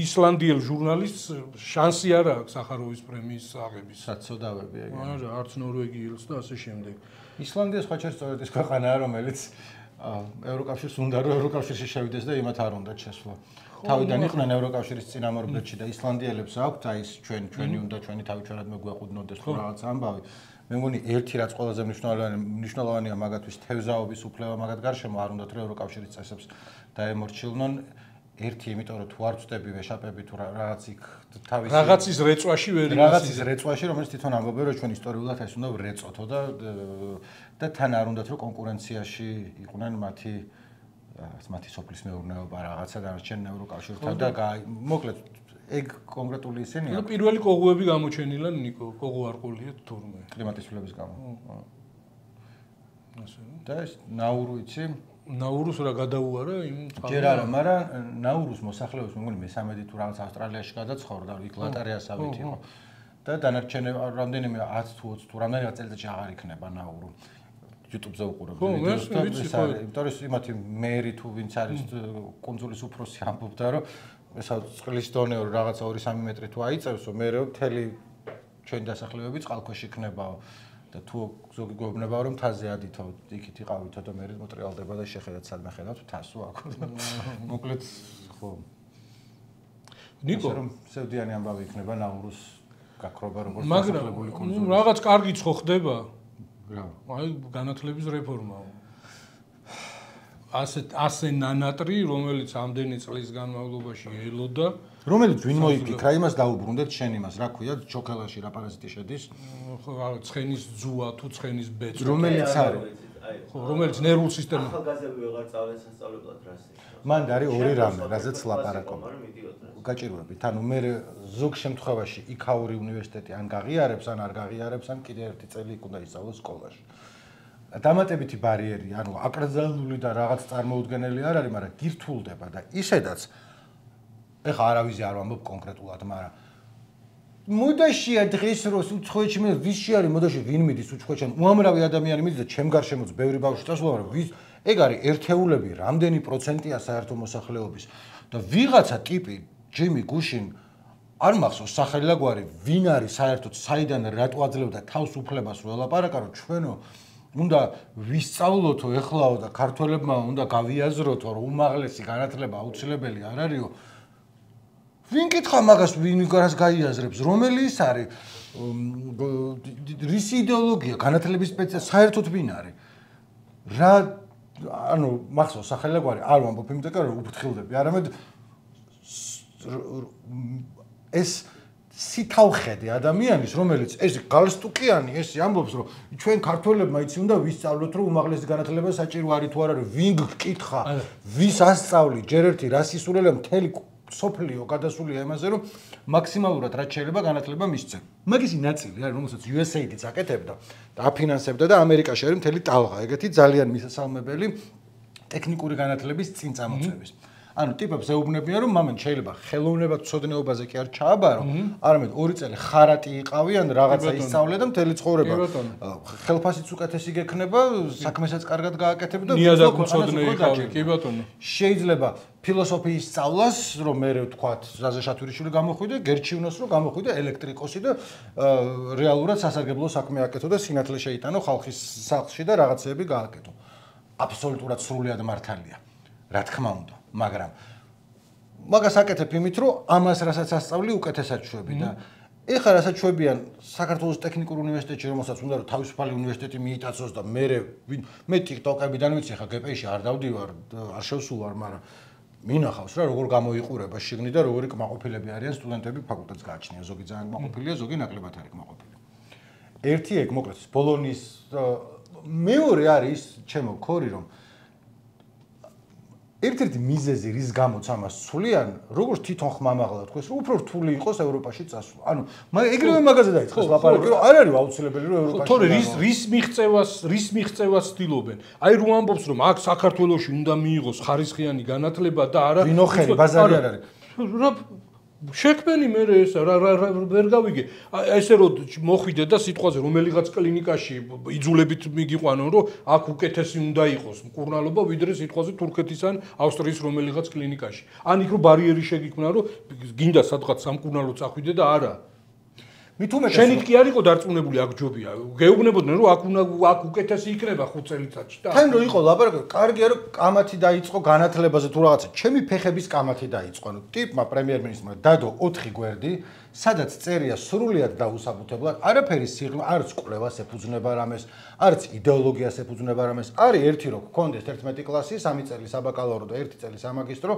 ისლანდიელ ჟურნალისტს შანსი არ აქვს სახაროვის პრემიის აღების საწოდავები ეგ არა არც ნორვეგიელს და ასე შემდეგ ისლანდია სხვა ჩეს სწორედ ის ქვეყანაა რომელიც ევროკავშირს უნდა რომ ევროკავშირში შევიდეს და იმათ არ უნდა შესვლა თავიდან იყვნენ ევროკავშირის წინამორბედში და ისლანდიელებს აქვთ აი ეს ჩვენი უნდა ჩვენი თავი ჩვენად მეგვეყუდნოდეს თუ რაღაც ამბავი მე მგონი ერთი რაც ყველაზე მნიშვნელოვანია მაგათთვის თევზაობის უფლება მაგათ გარშემო არ უნდათ რომ ევროკავშირის წესებს დაემორჩილნონ ერთი იმიტომ რომ თუ არ ვწდები ვეშაპები თუ რაღაც იქ თავის რაღაცის რეწვაში ვერ რაღაცის რეწვაში რომელიც თვითონ ამბობენ რომ ჩვენ ისტორიულად ეს უნდა ვრეწოთო და თან არ უნდათ რომ კონკურენციაში იყვნენ მათი სოფლის მეურნეობა რაღაცა დანარჩენ ევროკავშირთან და მოკლედ ეგ კონკრეტული ისინია პირველი კოღუები გამოჩენილა ნიკო კოღუ არყულია თურმე კლიმატის ცვლილების გამო ასე და ეს ნაურუ იცი ნაურუს რა გადაუარა იმ ჯერ არა მაგრამ ნაურუს მოსახლეობის მე მგონი მე-13 თუ რაღაც ავსტრალიაში გადაცხოვრდა იქ ლატარიასავით იყო და დანარჩენი რამდენიმე 10 თუ 20 თუ რამდენიმე წელიწადში აღარ იქნება ნაურუ YouTube-ზე უყურებ ვიდეოს და ეს არის იმიტომ რომ იმათი მერი თუ ვინც არის კუნძულის უფროსი ამბობდა რომ ესა წყლის დონე რაღაცა 2-3 მეტრი თუ აიწევსო მერე მთელი ჩვენი დასახლებები წყალქვეშ იქნებაო და თუ ზოგი გვეუბნება რომ მთაზე ადითო იქით იყავითო და მერე მოტრიალდება და შეხედათ სადმე ხედავთ თასო აქ მოკლედ ხო ნიკო რომ სევდიანი ამბავი იქნება ნაურუს გაქრობა როგორც დასახლებული კუნძული მაგრამ რაღაც კარგიც ხო ხდება რა აი განათლების რეფორმაა ასე ნანატრი რომელიც ამდენი წლის განმავლობაში ელოდა რომელიც ვინ მოიფიქრა იმას დაუბრუნდეთ შენ იმას რა ქვია ჩოქელაში რა პარაზიტი შედის ხო ცხენის ძუა თუ ცხენის ბეწვა რომელიც არის ხო რომელიც ნერვულ სისტემა ახალგაზრდები ვეღარ წავენ სასწავლებლად რას მან არის ორი რამე რაზეც ლაპარაკობ გაჭირვებით ანუ მე ზოგ შემთხვევაში იქაური უნივერსიტეტი ან გაღიარებს ან არ გაღიარებს ან კიდე ერთი წელი იქ უნდა ისწავლოს სკოლაში დამატებითი ბარიერი ანუ აკრძალული და რაღაც წარმოუდგენელი არ არის მაგრამ გირთულდება და ისედაც ეხა არავის არ ვამბობ კონკრეტულად მაგრამ მოდაშია დღეს როს უცხოეთში მე ვისში არის მოდაში ვინ მიდის უცხოეთში უამრავი ადამიანი მიდის და ჩემ გარშემოც ბევრი ბავშვი დასვლა რომ ვის ეგ არის ერთეულები რამდენი პროცენტია საერთო მოსახლეობის და ვიღაცა ტიპი ჯიმი გუშინ არ მახსოვს სახელი და გვარი ვინ არის საერთოდ საიდან რატო აძლევდა თავს უფლებას რომ ელაპარაკა რომ ჩვენო უნდა ვისწავლოთო ეხლაო და ქართველებმა უნდა გავიაზროთო რომ უმაღლესი განათლება აუცილებელი არ არისო ვინ კითხა მაგას ვინ გარას გაიაზრებს რომელი ის არის რის იდეოლოგია განათლების სპეციალისტი საერთოდ ვინ არის რა ანუ მახსოვს სახელი და გვარი არ ვამბობ იმიტომ რომ უფრთხილდები არამედ ეს სითავხედე ადამიანის რომელიც ეს გალსტუკიანი ეს ამბობს რომ ჩვენ ქართველებმა იცი უნდა ვისწავლოთ რომ უმაღლესი განათლება საჭირო არის თუ არ არის ვინ გკითხა ვის ასწავლი ჯერ ერთი რას ისურველი მთელი სოფლიო გადასულია იმაზე რომ მაქსიმალურად რაც შეიძლება განათლება მისცენ მაგისი ნაწილი არის რომელსაც USA-დიც აკეთებდა და აფინანსებდა და ამერიკაში არის მთელი ტალღა ეგეთი ძალიან მისასალმებელი ტექნიკური განათლების წინ წამოწევის ანუ ტიპებს ეუბნებიან რომ მამენ შეიძლება ხელოვნებად ცოდნეობაზე კი არ ჩააბარო, არამედ 2 წელი ხარატი იყავიან, რაღაცა ისწავლე და მთელი ცხოვრება ხელფასიც უკეთესი გექნება, საქმესაც კარგად გააკეთებ და ნიადაგ მცოდნე იყავი, კი ბატონო. შეიძლება ფილოსოფიის სწავლას, რომ მე ვთქვათ, ზაზა შათურიშვილი გამოხვიდე, გერჩივნოს რომ გამოხვიდე ელექტრიკოსი და რეალურად სასარგებლო საქმე აკეთო და სინათლე შეიტანო ხალხის სახლში და რაღაცეები გააკეთო. აბსოლუტურად სრულად მართალია. რა თქმა უნდა. მაგრამ მაგას აკეთებ იმით, რომ ამას რასაც ასწავლი უკეთესად შვები და ეხლა რასაც შვებიან საქართველოს ტექნიკურ უნივერსიტეტში, რომელსაც უნდა რომ თავისუფალი უნივერსიტეტი მიიტაცოს და მე TikTok-ებიდან ვიცი, ხა GP-ში არ დავდივარ, არ შევსულვარ, მაგრამ მინახავს რა როგორ გამოიყურება შიგნით და როგორი კმაყოფილები არიან სტუდენტები ფაკულტეტს გააჩნია, ზოგი ძალიან კმაყოფილია, ზოგი ნაკლებად არის კმაყოფილი. ერთი ეგ მოკლედ ბოლონის მეორე არის ჩემო ქორი რომ ერთ-ერთი მიზეზი რის გამოც ამას ცვლიან, როგორც თვითონ ხმამაღლა თქვეს, რომ უფრო რთული იყოს ევროპაში წასვლა. ანუ ეგრევე მაგაზე დაიწყეს ლაპარაკი, რომ არ არის აუცილებელი რომ ევროპაში. თორე რის მიღწევას ცდილობენ. აი რო ამბობს რომ აქ საქართველოში უნდა მიიღოს ხარისხიანი განათლება და არა ვინოხერი ბაზარი არ არის. შექმენი მე ეს ვერ გავიგე. ესე რომ მოხვიდე და სიტყვაზე რომელიღაც კლინიკაში იძულებით მიგიყვანონ რომ აქ უკეთესი უნდა იყოს მკურნალობა ვიდრე სიტყვაზე თურქეთის ან ავსტრიის რომელიღაც კლინიკაში. ან იქ რომ ბარიერი შეგიქმნა რომ გინდა სადღაც სამკურნალო წახვიდე და არა. მით უმეტეს შენით კი არ იყო დარწმუნებული აქ ჯობია. გეუბნებოდნენ რომ აქ უკეთესი იქნება 5 წელიწადში და თან რო იყო ლაპარაკი, კარგია რომ კამათი დაიწყო განათლებაზე თუ რაღაცა. ჩემი ფეხების კამათი დაიწყო. ანუ ტიპმა პრემიერ-მინისტრმა დადო 4 გვერდი, სადაც წერია სრულიად დაუსაბუთებლად, არაფერი სიღრმე, არც კვლევას ეფუძნება რამეს, არც იდეოლოგიას ეფუძნება რამეს. არის ერთი რო გქონდეს 11 კლასი, 3 წელი საბაკალავრო და 1 წელი სამაგისტრო.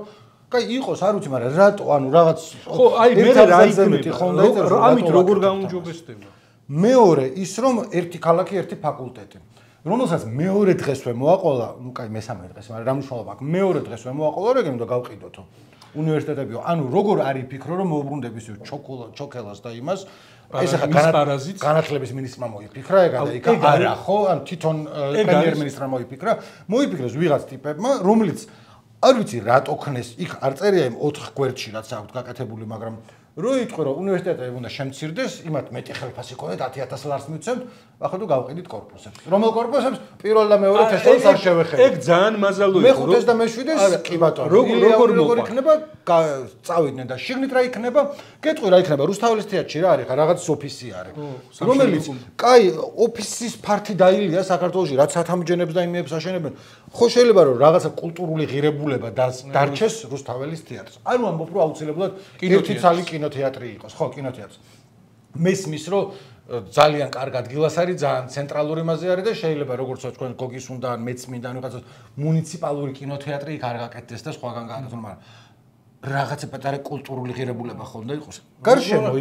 კაი იყოს არ ვიცი, მაგრამ რატო ანუ რაღაც ხო აი მე რა იქნება ამით როგორ გაუნჯობესდება მეორე ის რომ ერთი ქალაქი ერთი ფაკულტეტი რომელსაც მეორე დღესვე მოაყოლა ნუ კაი მესამე დღეს მაგრამ რა მნიშვნელობა აქვს მეორე დღესვე მოაყოლა რეგენ უნდა გავყიდოთო უნივერსიტეტებიო ანუ როგორ არის ფიქრო რომ მოუბრუნდების ჩოქელას და იმას ეს ახლა განათლების მინისტრმა მოიფიქრა ეგა და იქ არა ხო ან თვითონ პრემიერ-მინისტრმა მოიფიქრეს ვიღაც ტიპებმა რომელიც არ ვიცი რატო ხნეს იქ არ წერია იმ 4 გვერდში რაც აქვს გაკეთებული მაგრამ რო იტყვი რომ უნივერსიტეტები უნდა შემცირდეს იმათ მეტი ხელფასი ქონდეთ 10000 ლარს მივცემთ ახლა თუ გავყიდით კორპუსებს რომელ კორპუსებს პირველ და მეორე თესლს არ შევეხები ეგ ძალიან მაზალო იყო მე-5 და მე-7-ს კი ბატონო როგორ იქნება წავიდნენ და შიგნით რა იქნება გეტყვი რა იქნება რუსთაველის თეატრში რა არის ხა რაღაც ოფისი არის რომელიც კაი ოფისის ფართი დაილია საქართველოში რაც სათამბჯენებს და იმებს აშენებენ ხო შეიძლება რომ რაღაცა კულტურული ღირებულება დარჩეს რუსთაველის თეატრს ანუ ამბობ რომ აუცილებლად ერთი ცალი კინოთეატრი იყოს ხო კინოთეატრს მესმის რომ ძალიან კარგ ადგილას არის ძალიან ცენტრალური მასე არის და შეიძლება როგორც თქვენ გოგის უნდა ან მეც მინდა რაღაცა მუნიციპალური კინოთეატრი იქ არ გაკეთდეს და სხვაგან გააკეთონ მაგრამ რაღაცა პატარა კულტურული ღირებულება ხონდა იყოს გარშემო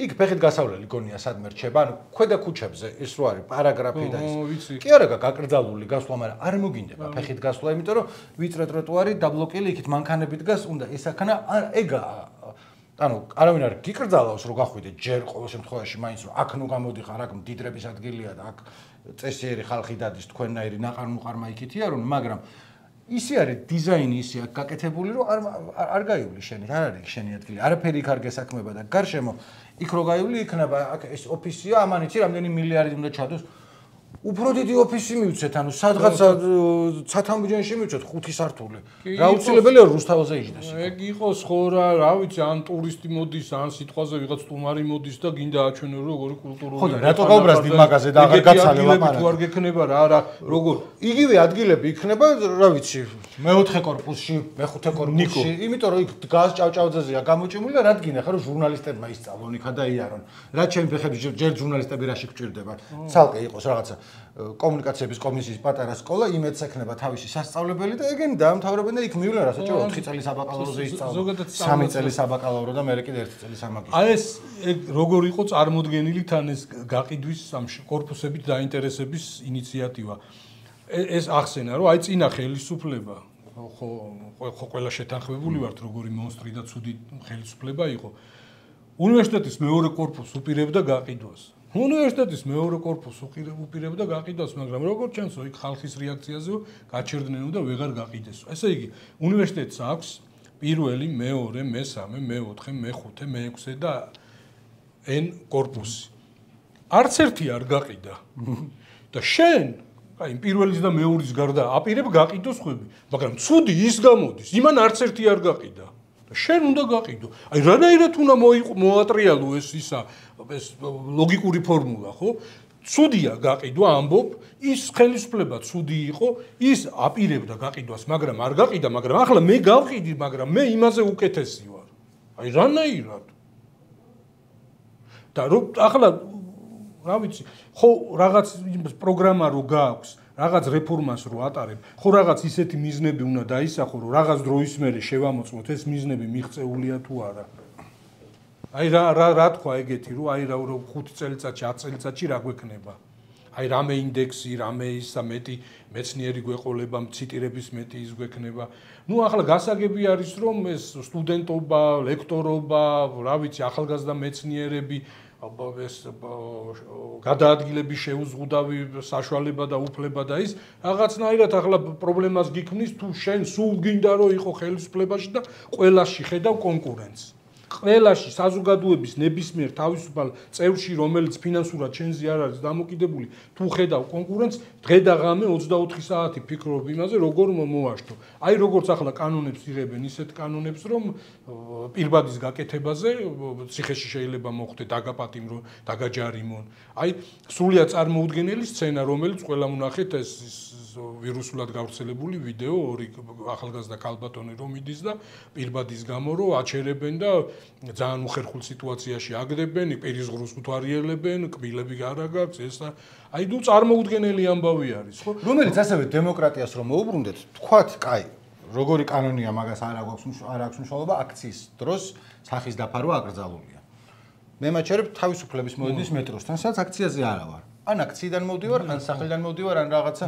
იქ ფეხით გასავლელი გონია სადმე რჩება ანუ ქვედა ქუჩებზე ის რო არის პარაგრაფი და ის კი არა გაკრძალული გასვლა მაგრამ არ მოგინდება ფეხით გასვლა იმიტომ რომ ვიწრო ტროტუარი დაბლოკილი იქით მანქანები დგას უნდა ესაქნა ეგა ანუ არავინ არ გიკრძალავს რომ გახვიდე ჯერ ყოველ შემთხვევაში მაინც რომ აქ ნუ გამოდიხარ აქ მდიდრების ადგილია და აქ წესიერი ხალხი დადის თქვენნაირი ნაყარ-მუყარმა იქითია რომ მაგრამ ისი არის დიზაინი ისი აქ გაკეთებული რომ არ გაივლი შენი არ არის შენი ადგილი არაფერი იქ არ გესაქმება და გარშემო იქ რო გაივლი იქნება აქ ეს ოფისია ამან იცი რამდენი მილიარდი უნდა ჩადოს უფრო დიდი ოფისი მივცეთ ანუ სადღაც სათამბჯენში მივცეთ 5 სართული რა უცილებელია რუსთაველზე იჯდეს ეგ იყოს ხო რა ვიცი ან ტურისტი მოდის ან სიტყვაზე ვიღაც სტუმარი მოდის და გინდა აჩვენო როგორი კულტურული ხო და რატო გავბრაზდი მაგაზე და აღარ გაცალე ლაპარაკი თუ არ გექნება რა როგორ იგივე ადგილები იქნება რა ვიცი მე-4 კორპუსში მე-5 კორპუსში იმიტომ რომ იქ დგას ჭავჭავაძეზეა გამოჭიმული და რადგინე ხა რომ ჟურნალისტებმა ისწავლონ იქა და იარონ რა ჩემი ფეხები ჯერ ჟურნალისტები რაში გჭირდება ცალკე იყოს რაღაცა კომუნიკაციების კომისიის პატარა სკოლა იმედს ექნება თავისი სასწავლებელი და ეგენი დაამთავრებენ და იქ მივლენ რასაც 4 წელი საბაკალავროზე ისწავლონ 3 წელი საბაკალავრო და მე კიდე 1 წელი სამაგისტრო აი ეს როგორ იყო წარმოდგენილი თან ეს გაყიდვის ამ კორპუსებით დაინტერესების ინიციატივა ეს ახსენა რომ აი წინა ხელისუფლება ხო ყველა შეთანხმებული ვართ როგორი მონსტრი და ცუდი ხელისუფლება იყო უნივერსიტეტის მეორე კორპუსს უპირებდა გაყიდვას უნივერსიტეტის მეორე კორპუსს უპირებდა გაყიდვას, მაგრამ როგორც ჩანს, იქ ხალხის რეაქციაზე გაჩერდნენ და ვეღარ გაყიდესო. ესე იგი, უნივერსიტეტს აქვს პირველი, მეორე, მესამე, მე-4, მე-5, მე-6 და N კორპუსი. არც ერთი არ გაყიდა. და შენ, აი, პირველის და მეორის გარდა აპირებ გაყიდოს ხვები, მაგრამ ცუდი ის გამოდის, იმან არც ერთი არ გაყიდა. შენ უნდა გაყიდო. აი რანაირად უნდა მოატრიალო ეს ლოგიკური ფორმულა, ხო? ცუდია გაყიდვა, ამბობ, ის ხელისუფლება ცუდი იყო, ის აპირებდა გაყიდვას, მაგრამ არ გაყიდა, მაგრამ ახლა მე გავყიდი, მაგრამ მე იმაზე უკეთესი ვარ. აი რანაირად. და რომ ახლა რა ვიცი, ხო რაღაც პროგრამა რო გააქვს რაღაც რეფორმას რო ატარებ, ხო რაღაც ისეთი მიზნები უნდა დაისახო, რომ რაღაც დროის მერე შევამოწმოთ ეს მიზნები მიღწეულია თუ არა. აი რა თქვა ეგეთი, რომ აი რა 5 წელიწადში, 10 წელიწადში რა გვექნება. აი რამე ინდექსი, რამე ისა მეტი მეცნიერი გვეყოლება, ციტირების მეტი ის გვექნება. ნუ ახლა გასაგები არის რომ ეს სტუდენტობა, ლექტორობა, რა ვიცი, ახალგაზრდა მეცნიერები ეს გადაადგილების შეუზღუდავი საშუალება და უფლება და ის რაღაცნაირად ახლა პრობლემას გიქმნის თუ შენ სულ გინდა რომ იყო ხელისუფლებაში და ყველაში ხედავ კონკურენცს. ყველაში საზოგადოების ნებისმიერ თავისუფალ წევრში, რომელიც ფინანსურად შენზე არ არის დამოკიდებული, თუ ხედავ კონკურენცს, დღე და ღამე 24 საათი ფიქრობ იმაზე, როგორ მოაშთო. აი როგორც ახლა კანონებს იღებენ, ისეთ კანონებს, რომ პირბადის გაკეთებაზე ციხეში შეიძლება მოხდე დაგაპატიმრო, დაგაჯარიმონ. აი სრულიად წარმოუდგენელი სცენა, რომელიც ყველა მონახეთ ეს ვირუსულად გავრცელებული ვიდეო, ორი ახალგაზრდა ქალბატონი რომ მიდის და პირბადის გამო რომ აჩერებენ და ძალიან უხერხულ სიტუაციაში აგდებენ, პირის ღრუს უთვალიერებენ, კბილები არა გაქვს, ეს აი ნუ წარმოუდგენელი ამბავი არის, ხო? რომელიც ასევე დემოკრატიას რომ მოუბრუნდეთ, თქვათ, კაი, როგორი კანონია მაგას არ აქვს მნიშვნელობა, აქციის დროს სახის დაფარვა აკრძალულია. მე მაჩერებ თავისუფლების მოედნის მეტროსთან, სადაც აქციაზე არა ვარ. ან აქციიდან მოვდივარ, ან სახლიდან მოვდივარ, ან რაღაცა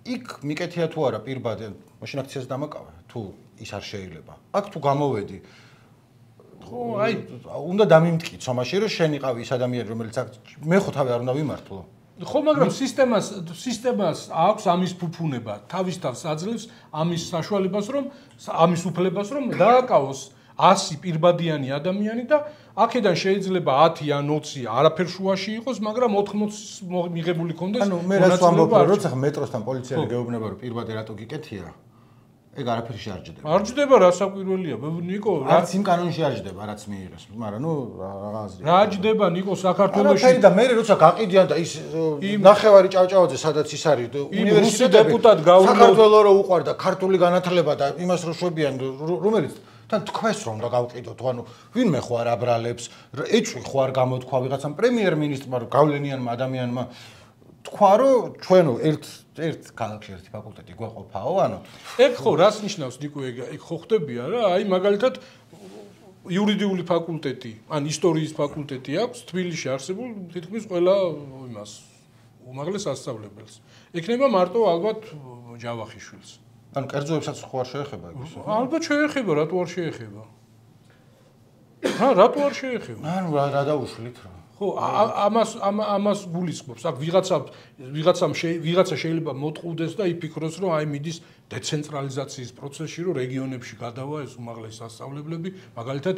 იქ მიკეთია თუ არა პირბადე, მაშინ აქციას დამაკავე, თუ ის არ შეიძლება. აქ თუ გამოვედი, ხო, აი, უნდა დამიმტკიცო მაშინ, რომ შენ იყავი ის ადამიანი, რომელიც მე ხო თავი არ უნდა ვიმართლო. ხო, მაგრამ სისტემას აქვს ამის ფუფუნება, თავის თავს აძლევს ამის საშუალებას, რომ ამის უფლებას, რომ დააკავოს 100 პირბადიანი ადამიანი და აქედან შეიძლება 10 ან 20 არაფერ შუაში იყოს, მაგრამ 80 მიღებული ქონდეს. ანუ მე რას ვამბობ, როცა მეტროსთან პოლიციელი გეუბნება, რომ პირბადე რატო გიკეთია, ეგ არაფერში არ ჯდება. არ ჯდება, რა საკვირველია, ნიკო, რაც იმ კანონში არ ჯდება, რაც მიიღეს, მაგრამ ნუ რაღაცა. რა ჯდება, ნიკო, საქართველოში. არაფერი და მე როცა გაყიდიან და ის ნახევარი ჭავჭავაძე, სადაც ის არის, უნივერსიტეტი დეპუტატ გავლენო საქართველოს რო უყარდა ქართული განათლება და იმას რო შვებიან, რომელიც თან თქვენს რომ და გავყიდოთ, ანუ ვინმე ხო არ აბრალებს, ეჭვი ხო არ გამოთქვა ვიღაცამ პრემიერ-მინისტრმა, რომ გავლენიანმა ადამიანმა თქვა, რომ ჩვენო ერთ ქალაქში ერთი ფაკულტეტი გვეყოფაო, ანუ ეგ ხო რას ნიშნავს ნიკო ეგ ხო ხდებია რა, აი მაგალითად იურიდიული ფაკულტეტი, ან ისტორიის ფაკულტეტი აქვს თბილისში არსებულ თითქმის ყველა იმას უმაღლეს სასწავლებელს. ექნება მარტო ალბათ ჯავახიშვილს. ანუ კერძოებსაც ხო არ შეეხება ეს? ალბათ შეეხება, რატო არ შეეხება? რატო არ შეეხება? ანუ რა დაუშლით რა? ხო, ამას გულისხმობს. აქ ვიღაცა შეიძლება მოტყუდეს და იფიქროს, რომ აი მიდის დეცენტრალიზაციის პროცესში, რომ რეგიონებში გადავა ეს უმაღლესი სასწავლებლები, მაგალითად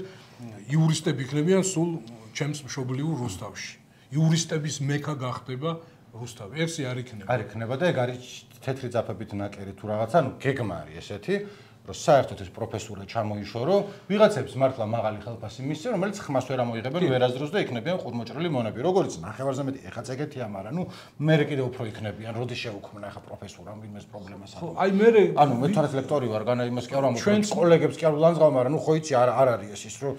იურისტები იქნებიან სულ ჩემს მშობლიურ რუსთავში. იურისტების მექა გახდება რუსთავი. ეგსი არ იქნება. არ იქნება და ეგ არის თეთრი ძაფებით ნაკერი თუ რაღაცა, ანუ გეგმა არის ესეთი, რომ საერთოდ ეს პროფესურა ჩამოიშორო, ვიღაცებს მართლა მაღალი ხელფასი მისცენ, რომელიც ხმას ვერ ამოიღებენ ვერასდროს და იქნებიან ხურმოჭრილი მონები. როგორც ნახევარზე მეტი ეხაც ეგეთია, მაგრამ ნუ მე კიდე უფრო იქნებიან, როდის შეუქმნა ახლა პროფესურამ ვინმეს პრობლემას აქვს. ხო, აი მე ანუ მე თვითონ ლექტორი ვარ, განა იმას კი არ ვამბობ, კოლეგებს კი არ ვლანძღავ, მაგრამ ნუ ხო იცი არ არის ის რომ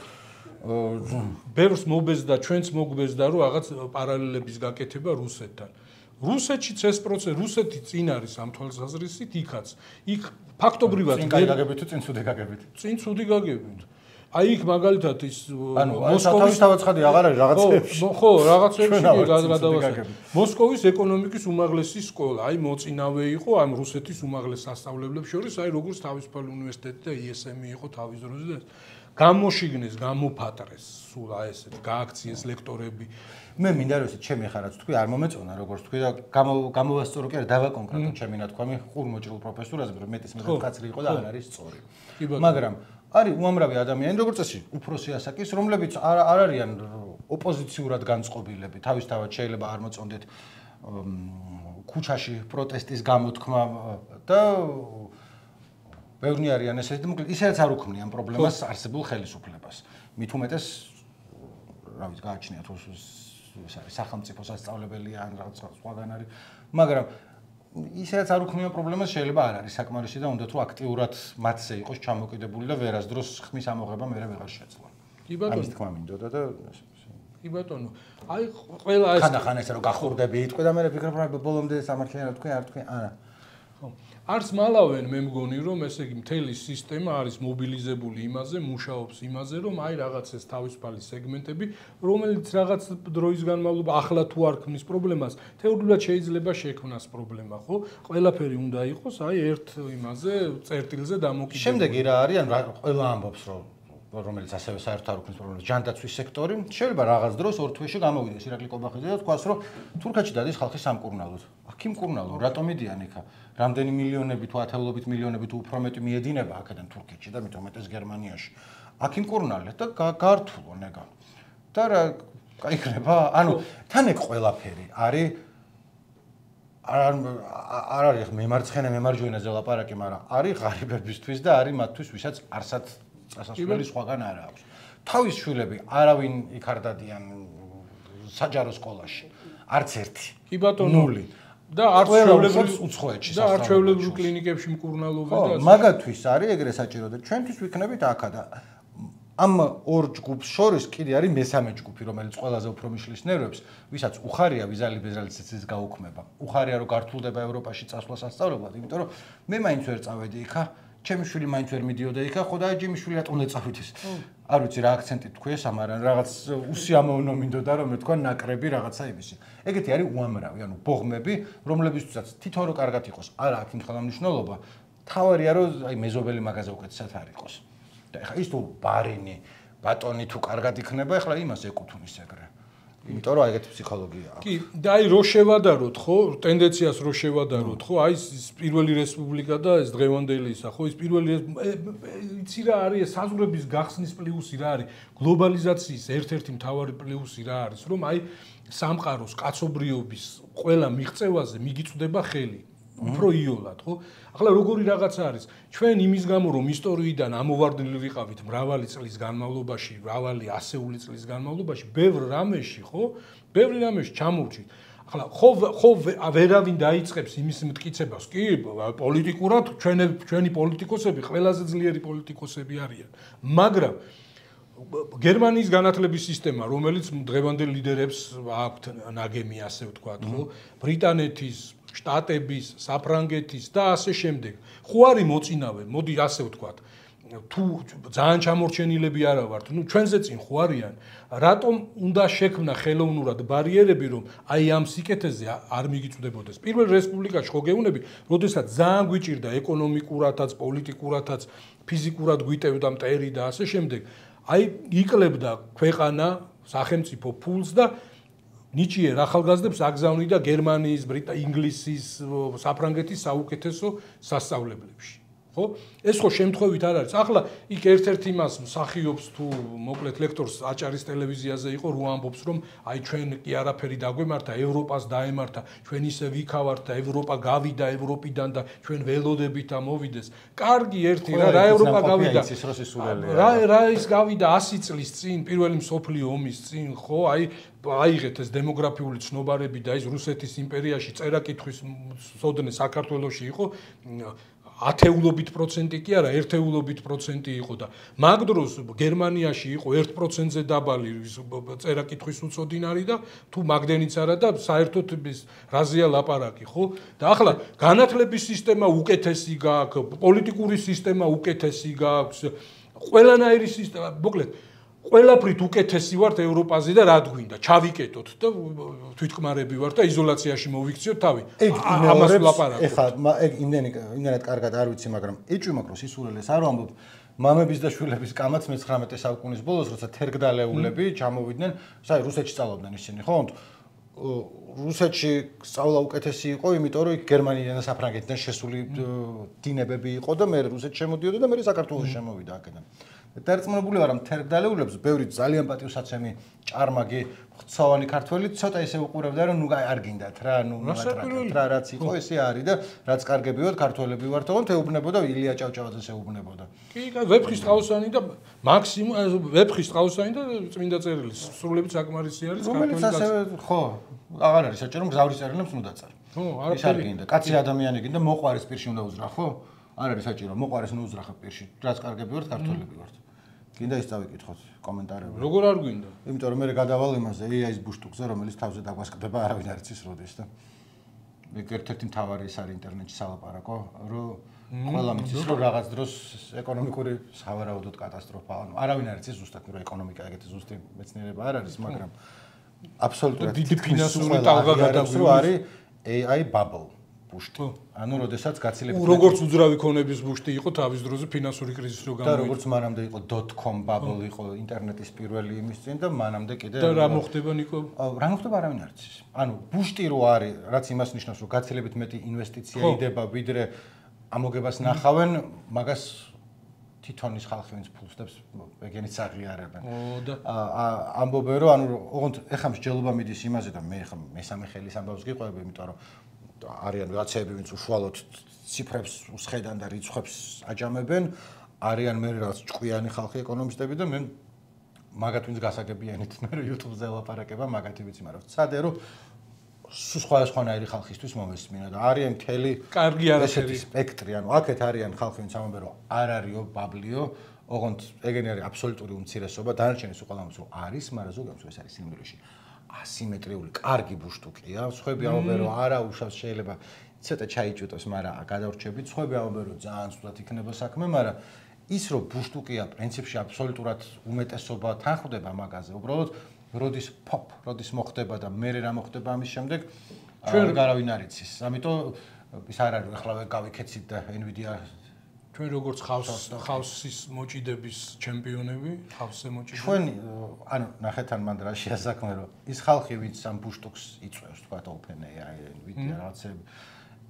ბერს მობეზდა, ჩვენც მოგვბეზდა, რომ რაღაც პარალელების გაკეთება რუსეთთან. რუსეთშიც ეს პროცესი, რუსეთი წინ არის ამ თვალსაზრისით, იქაც. იქ ფაქტობრივად წინ გაგებით თუ წინ ცუდი გაგებით? წინ ცუდი გაგებით. აი იქ მაგალითად ის მოსკოვის თავაცხადი აღარ არის რაღაცებში. ხო, რაღაცებში გადავასწავლე. მოსკოვის ეკონომიკის უმაღლესი სკოლა, აი მოწინავე იყო ამ რუსეთის უმაღლეს სასწავლებლებს შორის, აი როგორც თავისუფალი უნივერსიტეტი და ISM-ი იყო თავის დროზე და გამოშიგნეს, გამოფატრეს, სულ აი ესეთ გააქციეს ლექტორები. მე მინდა რომ ჩემი ხარაც თქვი არ მომეწონა როგორც თქვი და გამოვასწორო კი არა დავაკონკრეტო ჩემი ნათქვამი ხურმოჭრილ პროფესორაზე რომ მეტის მეტად კაცრი იყო და არ არის სწორი. მაგრამ არის უამრავი ადამიანი როგორც წესი უფროსი ასაკის რომლებიც არ არიან ოპოზიციურად განწყობილები თავისთავად შეიძლება არ მოწონდეთ ქუჩაში პროტესტის გამოთქმა და ბევრი არიან ესეთი მოკლედ ისედაც არ უქმნიან პრობლემას არსებულ ხელისუფლებას. მით უმეტეს რა ვიცი გააჩნიათ ეს არის სახელმწიფო სასწავლებელი ან რაღაც სხვაგან არის მაგრამ ისედაც არ უქმნიან პრობლემას შეიძლება არ არის საკმარისი და უნდა თუ აქტიურად მათზე იყოს ჩამოკიდებული და ვერასდროს ხმის ამოღება მე ვეღარ შეძლო. კი ბატონო. ამის თქმა მინდოდა და კი ბატონო. აი ყველა ეს ხან ეს რომ გახურდები იტყვი და მე ვფიქრობ რომ ბოლომდე სამართლიანად თქვი არ თქვი არა. არც მალავენ მე მგონი რომ ესე იგი მთელი სისტემა არის მობილიზებული იმაზე, მუშაობს იმაზე, რომ აი რაღაც ეს თავისუფალი სეგმენტები, რომელიც რაღაც დროის განმავლობა ახლა თუ არ ქმნის პრობლემას, თეორიულად შეიძლება შექმნას პრობლემა, ხო? ყველაფერი უნდა იყოს აი ერთ იმაზე, წერტილზე დამოკიდებული. შემდეგი რა არის, ან ყველა ამბობს რომ რომელიც ასევე საერთოდ არ უქმნის პრობლემას, ჯანდაცვის სექტორი, შეიძლება რაღაც დროს ორ თვეში გამოვიდეს ირაკლი კობახიძე და თქვას, რომ თურქეთში დადის ხალხი სამკურნალოდ. აქ იმკურნალო, რატომ მიდიან იქა? რამდენი მილიონები თუ ათეულობით მილიონები თუ უფრო მეტი მიედინება აქედან თურქეთში და მით უმეტეს გერმანიაში. აქ იმკურნალეთ და გართულო ნეგა. და რა გაიქნება? ანუ თან ეგ ყველაფერი არის არ არის მემარცხენე მემარჯვენეზე ლაპარაკი, მაგრამ არის ღარიბებისთვის და არის მათთვის, ვისაც არსად წასასვლელი სხვაგან არ აქვს. თავის შვილები არავინ იქ არ დადიან საჯარო სკოლაში. არც ერთი. კი ბატონო. ნული. და არჩეულებრივ უცხოეთში და არჩეულებრივ კლინიკებში მკურნალობა და მაგათვის არის ეგრე საჭირო და ჩვენთვის ვიქნებით აქა და ამ ორ ჯგუფს შორის კიდე არის მესამე ჯგუფი, რომელიც ყველაზე უფრო მიშლის ნერვებს, ვისაც უხარია ვიზალი ბეზრალიცის გაუქმება. უხარია რომ გართულდება ევროპაში წასვლა სასწავლებლად, იმიტომ რომ მე მაინც ვერ წავედი იქა, ჩემი შვილი მაინც ვერ მიდიოდა იქა, ხო და ჩემი შვილი რატომ უნდა წავიდეს? არ ვიცი რა აქცენტი თქვიეს, მაგრამ რაღაც უსიამოვნო მინდოდა რომ მე თქვა ნაკრები რაღაცა იმისი. ეგეთი არის უამრავი, ანუ ბოღმები, რომლებისთვისაც თითო რო კარგად იყოს, არა აქ იმ ხელმძღვანელობა, თავარია რომ აი მეზობელი მაგაზე უკეთესად არ იყოს. და ეხლა ის თუ ბარინი, ბატონი თუ კარგად იქნება, ეხლა იმას ეკუთვნის ეგრე. იმიტომ რომ ეგეთი ფსიქოლოგია აქვს. კი, და აი რო შევადაროთ, ხო, ტენდენციას რო შევადაროთ, ხო, აი ეს პირველი რესპუბლიკა და ეს დღევანდელი ისა, ხო, ის პირველი იცი რა არის, საზღვრების გახსნის პლუსი რა არის, გლობალიზაციის ერთ-ერთი მთავარი პლუსი რა არის, რომ აი სამყაროს კაცობრიობის ყველა მიღწევაზე მიგიწვდება ხელი. უფრო იოლად, ხო? ახლა როგორი რაღაცა არის? ჩვენ იმის გამო რომ ისტორიიდან ამოვარდნილი ვიყავით მრავალი წლის განმავლობაში, მრავალი ასეული წლის განმავლობაში, ბევრ რამეში, ხო? ბევრი რამეში ჩამოვჭით. ახლა ხო ვერავინ დაიწყებს იმის მტკიცებას, კი, პოლიტიკურად ჩვენი პოლიტიკოსები ყველაზე ძლიერი პოლიტიკოსები არიან. მაგრამ გერმანიის განათლების სისტემა, რომელიც დღევანდელ ლიდერებს აქვთ ნაგემი, ასე ვთქვათ, ხო? ბრიტანეთის შტატების, საფრანგეთის და ასე შემდეგ. ხო არის მოწინავე, მოდი ასე ვთქვათ. თუ ძალიან ჩამორჩენილები არა ვართ, ნუ ჩვენზე წინ ხო არიან, რატომ უნდა შექმნა ხელოვნურად ბარიერები, რომ აი ამ სიკეთეზე არ მიგიწვდებოდეს. პირველ რესპუბლიკაში ხო გეუბნები, როდესაც ძალიან გვიჭირდა ეკონომიკურადაც, პოლიტიკურადაც, ფიზიკურად გვიტევდა მტერი და ასე შემდეგ. აი იკლებდა ქვეყანა, სახელმწიფო ფულს და ნიჭიერ ახალგაზრდებს აგზავნიდა გერმანიის, ინგლისის, საფრანგეთის საუკეთესო სასწავლებლებში. ხო? ეს ხო შემთხვევით არ არის. ახლა იქ ერთ-ერთი იმას მსახიობს თუ მოკლედ ლექტორს აჭარის ტელევიზიაზე იყო, რო ამბობს, რომ აი ჩვენ კი არაფერი დაგვემართა, ევროპას დაემართა, ჩვენ ისე ვიქავართ და ევროპა გავიდა ევროპიდან და ჩვენ ველოდებით ამოვიდეს. კარგი ერთი რა ევროპა გავიდა. რა ის გავიდა 100 წლის წინ, პირველი მსოფლიო ომის წინ, ხო? აიღეთ ეს დემოგრაფიული ცნობარები და ის რუსეთის იმპერიაში წერა-კითხვის სოდნე საქართველოში იყო ათეულობით პროცენტი კი არა, ერთეულობით პროცენტი იყო და მაგ დროს გერმანიაში იყო 1%-ზე დაბალი წერა-კითხვის უწოდინარი და თუ მაგდენიც არა და საერთოდ რაზეა ლაპარაკი, ხო? და ახლა განათლების სისტემა უკეთესი გააქვს, პოლიტიკური სისტემა უკეთესი გააქვს, ყველანაირი სისტემა, მოკლედ ყველაფრით უკეთესი ვართ ევროპაზე და რა გვინდა? ჩავიკეტოთ და თვითკმარები ვართ და იზოლაციაში მოვიქციოთ თავი. ამას ლაპარაკობ. ეხლა ეგ იმდენად კარგად არ ვიცი, მაგრამ ეჭვმაკროს ისურელეს არ ვამბობ. მამების და შვილების კამაც მე-19 საუკუნის ბოლოს, როცა თერგდალეულები ჩამოვიდნენ, საერთოდ რუსეთში სწავლობდნენ ისინი, ხო? რუსეთში სწავლა უკეთესი იყო, იმიტომ რომ იქ გერმანიიდან და საფრანგეთიდან შესული დინებები იყო და მე რუსეთში შემოდიოდა და მე საქართველოში შემოვიდა აქედან. დარწმუნებული ვარ, რომ თერგდალეულებს ბევრი ძალიან პატივსაცემი ჭარმაგი ღვთსავანი ქართველი ცოტა ისე უყურებდა, რომ ნუ არ გინდათ რა, ნუ რა რაც იყო ესე არის და რაც კარგები ვართ, ქართველები ვართ, თქო თეუბნებოდა ილია ჭავჭავაძეს ეუბნებოდა. კი, ვეფხისტყაოსანი და მაქსიმუმ ვეფხისტყაოსანი და წმინდა წერილი, სრულებით საკმარისი არის ქართველი კაცი. ხო, აღარ არის საჭირო მგზავრის წერილებს ნუ დაწერ. ხო, არ გინდა, კაცი ადამიანი გინდა, მოყვარის პირში უნდა უძრა, ხო? არ არის საჭირო, მოყვარის ნუ უძრახებ პირში, რაც კარგები ვართ, ქართველები ვართ. გინდა ის დავიკითხოთ კომენტარები. როგორ არ გვინდა? იმიტომ რომ მე გადავალ იმაზე AI-ის ბუშტუქზე, რომელიც თავზე დაგვასკდება, არავინ არ იცის როდის და ეგ ერთ-ერთი მთავარი ის არის ინტერნეტში სალაპარაკო, რომ ყველა მიცის რომ რაღაც დროს ეკონომიკური სავარაუდოდ კატასტროფა, ანუ არავინ არ იცის ზუსტად რომ ეკონომიკა ეგეთი ზუსტი მეცნიერება არ არის, მაგრამ აბსოლუტურად დიდი ფინანსური ტალღა გადაგვიყვანს, რომ არის AI bubble ბუშტი. ანუ როდესაც გაცილებით როგორც უძრავი ქონების ბუშტი იყო თავის დროზე ფინანსური კრიზისი რო და როგორც მანამდე იყო .com bubble იყო ინტერნეტის პირველი იმის წინ და მანამდე კიდე და რა მოხდება ნიკო? რა მოხდება არავინ არ იცის. ანუ ბუშტი რო არის, რაც იმას ნიშნავს, რომ გაცილებით მეტი ინვესტიცია იდება, ვიდრე ამოგებას ნახავენ, მაგას თითონის ხალხი ვინც ფულსდებს, ეგენიც აღიარებენ. და ამბობენ რომ ანუ ოღონდ ეხლა მსჯელობა მიდის იმაზე და მე ხა მესამე ხელის ამბავს გიყვები, იმიტომ რომ არიან რაღაცეები, ვინც უშუალოდ ციფრებს უსხედან და რიცხვებს აჯამებენ, არიან მე რაღაც ჭკვიანი ხალხი ეკონომისტები და მე მაგათ ვინც გასაგებიანით მე YouTube-ზე ელაპარაკება, მაგათი ვიცი, მაგრამ ვცადე რომ სხვადასხვანაირი ხალხისთვის მომესმინა და არიან მთელი კარგი არაფერი სპექტრი, ანუ აქეთ არიან ხალხი, ვინც ამბობენ რომ არ არისო, ბაბლიო, ოღონდ ეგენი არის აბსოლუტური უმცირესობა, დანარჩენი სულ ყველამ რომ არის, მაგრამ ზოგადად ეს არის სიმდიდრეში ასიმეტრიული, კარგი ბუშტუკია, სხვები ამბობენ რომ არა უშავს შეიძლება ცოტა ჩაიჭუტოს, მაგრამ გადავრჩებით, სხვები ამბობენ რომ ძალიან სულად იქნება საქმე, მაგრამ ის რომ ბუშტუკია პრინციპში აბსოლუტურად უმეტესობა თანხმდება მაგაზე, უბრალოდ როდის როდის მოხდება და მე რა მოხდება ამის შემდეგ ჩვენ არავინ არ იცის. ამიტომ ის არ არის ეხლა გავიქეცით და Nvidia ჩვენ როგორც ხავსის მოჭიდების ჩემპიონები, ხავსზე მოჭიდები. ჩვენ ანუ ნახეთ ან მანდ რაშია საქმე რომ ის ხალხი ვინც ამ ბუშტუქს იწვევს, თქვა OpenAI, Nvidia რაღაცები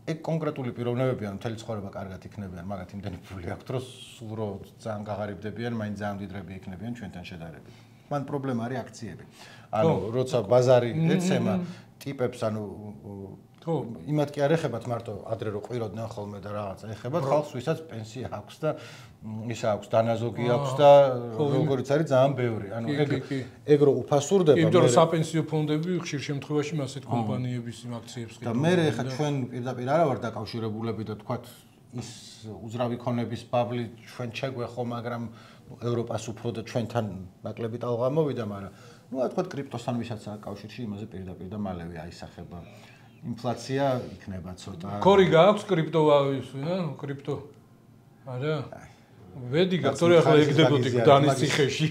ეგ კონკრეტული პიროვნებები ან მთელი ცხოვრება კარგად იქნებიან, მაგათ იმდენი ფული აქვთ, რომ სულ რო ძალიან გაღარიბდებიან, მაინც ძალიან მდიდრები იქნებიან ჩვენთან შედარებით. მან პრობლემა არის აქციები. ანუ როცა ბაზარი ეცემა ტიპებს, ანუ იმათ კი არ ეხებათ მარტო ადრე რო ყვიროდნენ ხოლმე და რაღაცა ეხებათ ხალხს, ვისაც პენსია აქვს და ისა აქვს, დანაზოგი აქვს და როგორც არის ძალიან ბევრი. ანუ ეგ რო უფასურდება. იმიტომ რომ საპენსიო ფონდები ხშირ შემთხვევაში მასეთ კომპანიების იმ აქციებს ყიდულობენ. და მე ეხა ჩვენ პირდაპირ არა ვარ დაკავშირებულები და თქვათ ის უძრავი ქონების ბაბლი ჩვენ შეგვეხო, მაგრამ ევროპას უფრო და ჩვენთან ნაკლები ტალღა მოვიდა, მაგრამ ნუ რა თქვა კრიპტოსთან ვისაც აკავშირში იმაზე პირდაპირ და მალევე აისახება. ინფლაცია იქნება ცოტა. ქორი გააქვს კრიპტოვავისვინა, კრიპტო. არა. ვედი გაქტორი ახლა ეგდებოდი გდანის ციხეში.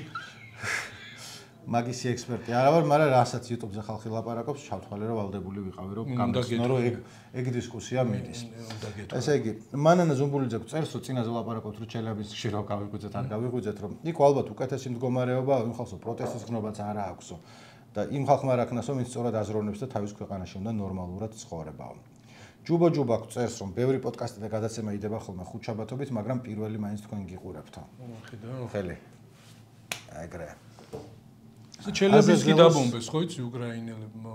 მაგისი ექსპერტი არა ვარ, მაგრამ რასაც YouTube-ზე ხალხი ლაპარაკობს, ჩავთვალე რომ ვალდებული ვიყავი რომ გამიგზნო რომ ეგ დისკუსია მიდის. ესე იგი, მანანა ზუმბულიძე წერს რომ წინაზე ლაპარაკობთ რომ ჩელიაბინსკში რო გავიღვიძეთ, არ გავიღვიძეთ, რომ იქ ალბათ უკეთესი მდგომარეობა, იმ ხალხს პროტესტის გნობაც არ აქვსო. და იმ ხალხმა არ აქნასო, ვინც სწორად აზროვნებს და თავის ქვეყანაში უნდა ნორმალურად ცხოვრებაო. ჯუბო წერს რომ ბევრი პოდკასტი და გადაცემა იდება ხოლმე ხუთშაბათობით, მაგრამ პირველი მაინც თქვენ გიყურებთო. ხელი. ეგრე. ჩელიაბინსკი დაბომბეს, ხო იცი უკრაინელებმა.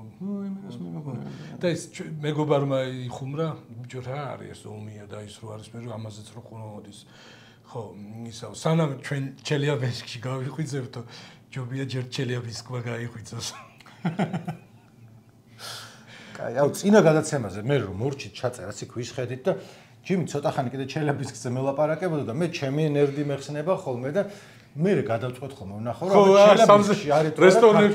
და ეს მეგობარმა იხუმრა, ბიჭო რა არის ეს ომია და ის რო არის მე რომ ამაზეც რო ყუროდის. ხო, ისა სანამ ჩვენ ჩელიაბინსკში გავიხვიძებთო, ჯობია ჯერ ჩელიაბინსკმა გაიხვიძოს. კაი, აუ წინა გადაცემაზე მე რომ მორჩით ჩაწერას იქ ვისხედით და ჯიმი ცოტა ხანი კიდე ჩელიაბინსკზე მელაპარაკებოდა და მე ჩემი ნერდი მეხსნება ხოლმე და მე გადავწყვეტ ხოლმე ვნახო რომ ჩელიაბინსკში არის რესტორანი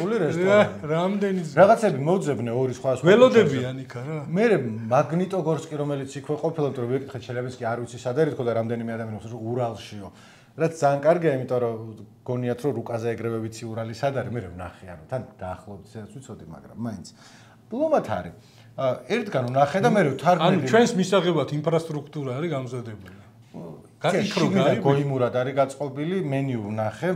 რამდენი რაღაცები მოძებნე ორი სხვა ველოდებიან იქ არა მე მაგნიტოგორსკი რომელიც იქვე ყოფილა იმიტომ რომ ვეკითხე ჩელიაბინსკი არ ვიცი სად არის თქო და რამდენიმე ადამიანი ხსოვს რომ ურალშიო რაც ძალიან კარგია იმიტომ რომ გონიათ რომ რუკაზე ეგრევე ვიცი ურალი სად არის მე ვნახე ანუ თან დაახლოებით ისედაც ვიცოდი მაგრამ მაინც ბლომად არის ერთგან ვნახე და მე ვთარგმნი ანუ ჩვენს მისაღებად ინფრასტრუქტურა არის გამზადებული გაიქრო გოიმურად არის გაწყობილი მენიუ ვნახე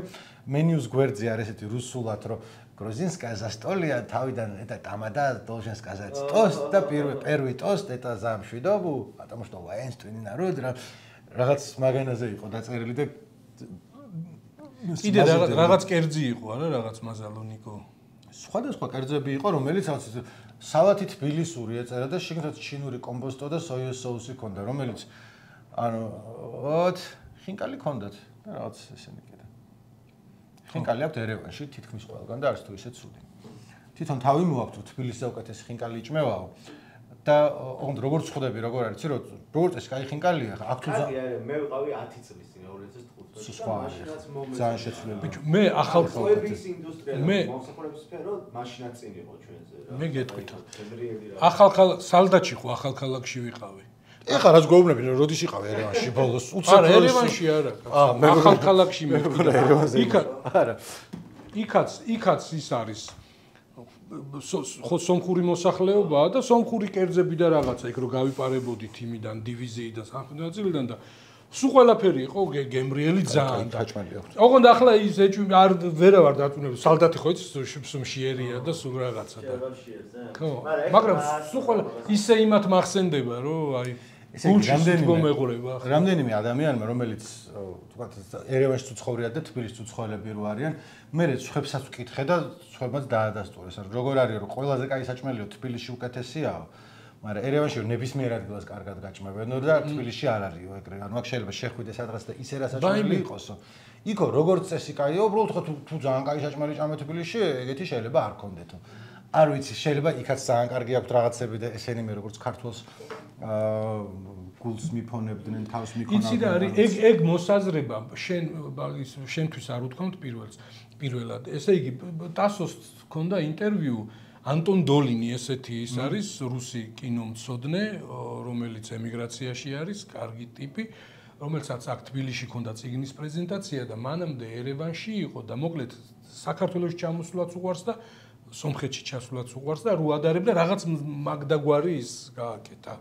მენიუს გვერდზე არის ესეთი რუსულად რომ Грузинская застолье თავიდან это тамада должен сказать тост და первый тост это за мშვიდობу потому что воинственный народ რაღაც მაგანაზე იყო დაწერილი და კიდე რაღაც კერძი იყო არა რაღაც მაზალონიკო სხვადასხვა კერძები იყო რომელიც სალათი თბილისური ეწერა და შიგნით ჩინური კომბოსტო და სოიოს соуსი ქონდა რომელიც ანუ ოთ ხინკალი ქონდათ და რაღაც ესენი კიდე ხინკალი აქვს ერევანში თითქმის ყველგან და არც თუ ისე ცუდი თვითონ თავი მოაქვს თბილისზე უკეთესი ხინკალი იჭმევაო და ოღონდ როგორც ხვდები, როგორ არის, იცი როგორც ეს კაი ხინკალია, აქ თუ მე ვიყავი 10 წლის წინ 2015 მაშინაც ძალიან შეცვლილი. მე ახალ ხოების ინდუსტრია მომსახურების სფერო მაშინაც წინ იყო ჩვენზე რა. მე გეტყვით. ახალ სალდაჩი ხო ახალ ქალაქში ვიყავი. ეხლა რაც გვეუბნები, როდის იყავი ერევანში ბოლოს? არა, ერევანში არა. ახალ ქალაქში მე მეგონა ერევანზე. არა. იქაც ის არის. ხო სომხური მოსახლეობაა და სომხური კერძები და რაღაცა იქ რო გავიპარებოდით იმიდან დივიზიიდან სამხედრო-ნაწილიდან და სულ ყველაფერი იყო გემრიელი ძალიან დაჭმელი აქვს. ოღონდ ახლა ის არ ვერა ვარ დაწუნებული სალდათი ხო იცი სუმშიერია და სულ რაღაცა და ხო მაგრამ სულ ყველა ისე იმათ მახსენდება რომ აი რამდენიმე ადამიანმა რომელიც თქვათ ერევანში ცუცხოვრია და თბილისში ცუცხოველები რო არიან მე ხვებსაც ვკითხე და ხვებაც დაადასტურეს რომ როგორ არის რომ ყველაზე კაი საჭმელიო თბილისში უკეთესიაო მაგრამ ერევანში ნებისმიერ ადგილას კარგად გაჭმევენო და თბილისში არ არისო ეგრე ანუ აქ შეიძლება შეხვიდე სადღაც და ისე რა საჭმელი იყოსო იქო როგორც წესი კაიო უბრალოდ ხო თუ ძალიან კაი საჭმელი ჭამე თბილისში ეგეთი შეიძლება არ გქონდეთო არ ვიცი შეიძლება იქაც ძალიან კარგი აქვს რაღაცები და ესენი მე როგორც ქართულს გულს მიფონებდნენ თავს მიქონავდნენ იცი რა არის ეგ მოსაზრება შენთვის არ უთქვამთ პირველად ესე იგი ტასოს ჰქონდა ინტერვიუ ანტონ დოლინი ესეთი ის არის რუსი კინომცოდნე რომელიც ემიგრაციაში არის კარგი ტიპი რომელსაც აქ თბილისში ჰქონდა წიგნის პრეზენტაცია და მანამდე ერევანში იყო და მოკლედ საქართველოში ჩამოსვლაც უყვარს და სომხეთში ჩასვლაც უყვარს და რო ადარებდა რაღაც მაგდაგვარი ის გააკეთა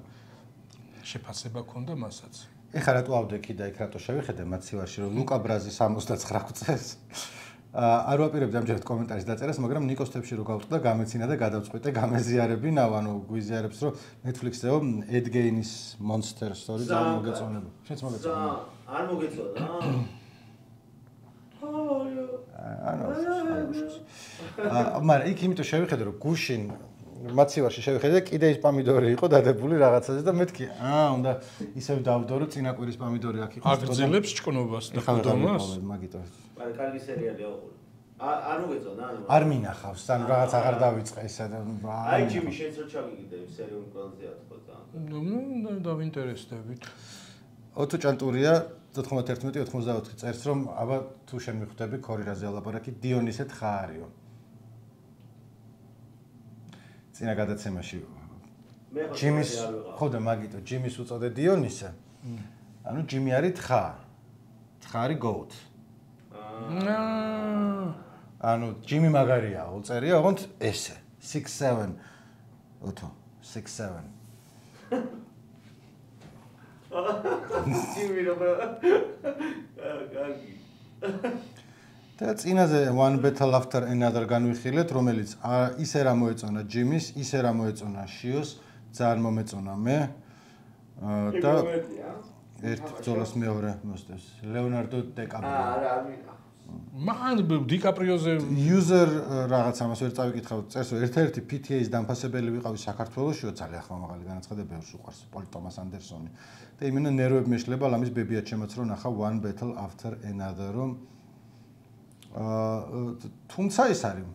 შეფასება ქონდა მასაც. ეხლა რატო ავდექი და იქ რატო შევიხედე მაცივარში რომ ლუკა ბრაზი 69 წელს არ ვაპირებდი ამჯერად კომენტარის დაწერას, მაგრამ ნიკოს თებში რო გავწყდა გამეცინა და გადავწყვიტე გამეზიარებინავ, ანუ გვიზიარებს რომ Netflix-ეო Ed Gein-ის Monster Story ძალიან მოგეწონება. შენც მოგეწონება? არ მოგეწონა. მაგრამ იქ იმიტომ შევიხედე რომ გუშინ მაცივარში შევიხედე და კიდე ის პომიდორი იყო დადებული რაღაცაზე და მეთქი უნდა ისევ დავდო რომ წინაკვირის პომიდორი აქ იყო აგრძელებს ჭკნობას და ხდომას მაგიტო მაგრამ კარგი სერიალია უყურე არ მოგეწონა არ მინახავს ანუ რაღაც აღარ დავიწყე ისე და აი ჯიმი შენც რო ჩაგიგდე სერიალ ყველაზე ათქო და დავინტერესდებით ოტო ჭანტურია 91-94 წერს რომ აბა თუ შენ მიხვდები ქორირაზე ალაპარაკი დიონისე თხა არისო წინა გადაცემაში ჯიმის ხო და მაგიტო ჯიმის უწოდე დიონისე ანუ ჯიმი არის თხა არის goat ანუ ჯიმი მაგარია უწერია ოღონდ ესე 6-7 ოტო 6-7 ჯიმი რო კარგი და წინაზე One Battle After Another განვიხილეთ, რომელიც ისე რა მოეწონა ჯიმის, ისე რა მოეწონა შიოს, ძალიან მომეწონა მე. და ერთ ბრძოლას მეორე მოსდევს. ლეონარდო დიკაპრიო. არა, არ მინახავს. მან დიკაპრიოზე user რაღაც ამას ვერ წავიკითხავ, წერს რომ ერთ-ერთი PTA-ის დამფასებელი ვიყავი საქართველოსშიო, ძალიან ხმამაღალი განაცხადა ბევრს უყვარს პოლ ტომას ანდერსონი. და იმენა ნერვები მეშლება ლამის ბებიად შემოც რომ ნახა One Battle After Another რომ თუმცა ეს არის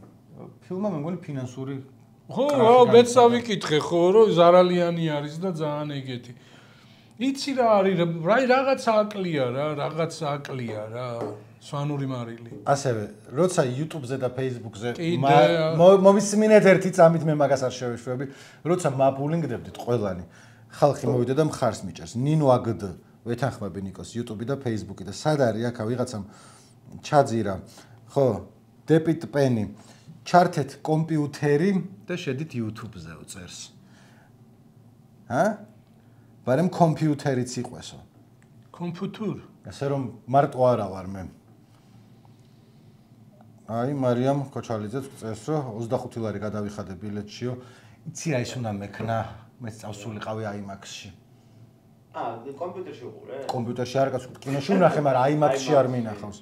ფილმმა მე მგონი ფინანსური ხო მეც ავიკითხე ხო რომ ზარალიანი არის და ძალიან ეგეთი იცი რა არის რაღაც აკლია რა სვანური მარილი ასევე როცა YouTube-ზე და Facebook-ზე მომისმინეთ ერთი წამით მე მაგას არ შევეშვები როცა მაბულინგდებდით ყველანი ხალხი მოვიდა და მხარს მიჭერს ნინო აგდ ვეთანხმები ნიკოს YouTube-ი და Facebook-ი და სად არის აქ ვიღაცამ ჩაძირა ხო დეპიტ პენი ჩართეთ კომპიუტერი და შედით YouTube-ზე უწერს ბარემ კომპიუტერიც იყვესო კომპიუტერ ასე რომ მარტო არა ვარ მე აი მარიამ ქოჩალიძეც წერს რომ 25 ლარი გადავიხადე ბილეთშიო იცი რა ის უნდა მექნა მეც წავსულიყავი IMAX-ში კომპიუტერში უყურე კომპიუტერში არ გასულ კინოში ვნახე მაგრამ IMAX-ში არ მინახავს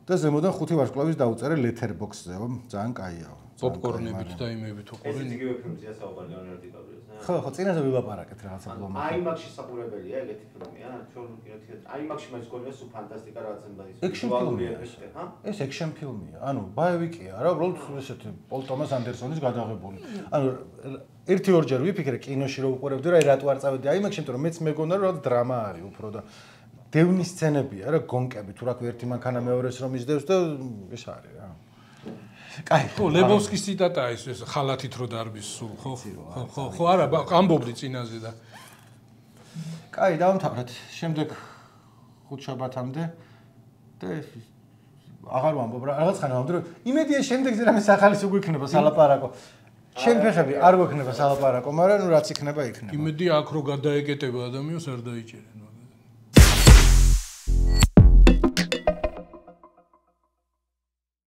და ზემოდან 5 ვარსკვლავის დაუწერე Letterboxd-ზეო ძალიან კაიაო პოპკორნებით და იმებით უყურე ეს იგივე ფილმზეა საუბარი ლეონარდო დიკაპრიოს ხო წინაზე ვილაპარაკეთ რაღაცა ბლომად IMAX-ში საყურებელია ეგეთი ფილმია ჩვენ კინოთეატრში IMAX-ში მას გონია სულ ფანტასტიკა რაღაცა ის ექშენ ფილმია ეს ექშენ ფილმია ანუ ბაევიკია რა უბრალოდ ესეთი პოლ ტომას ანდერსონის გადაღებული ანუ ერთი ორჯერ ვიფიქრე კინოში რო უყურებდი რა რატო არ წავედი აი მაგ შემთხვევაში რომ მეც მეგონა რომ დრამა არის უფრო და დევნის სცენებია რა გონკები თუ რა ერთი მანქანა მეორეს რომ ისდევს და ეს არის რა კაი ხო ლებოვსკის ციტატაა ეს ხალათით რო დარბის სულ ხო არა ამბობდი წინაზე და კაი დავამთავრეთ შემდეგ ხუთშაბათამდე და აღარ ვამბობ რა რაღაც ხან ვამბობ რომ იმედია შემდეგზე რამე სახალისო გვიქნება სალაპარაკო ჩემ ფეხები არ გვექნება სალაპარაკო მაგრამ ნუ რაც იქნება იქნება იმედია აქ რო გადაეკეტება ადამიანს არ დაიჭერენ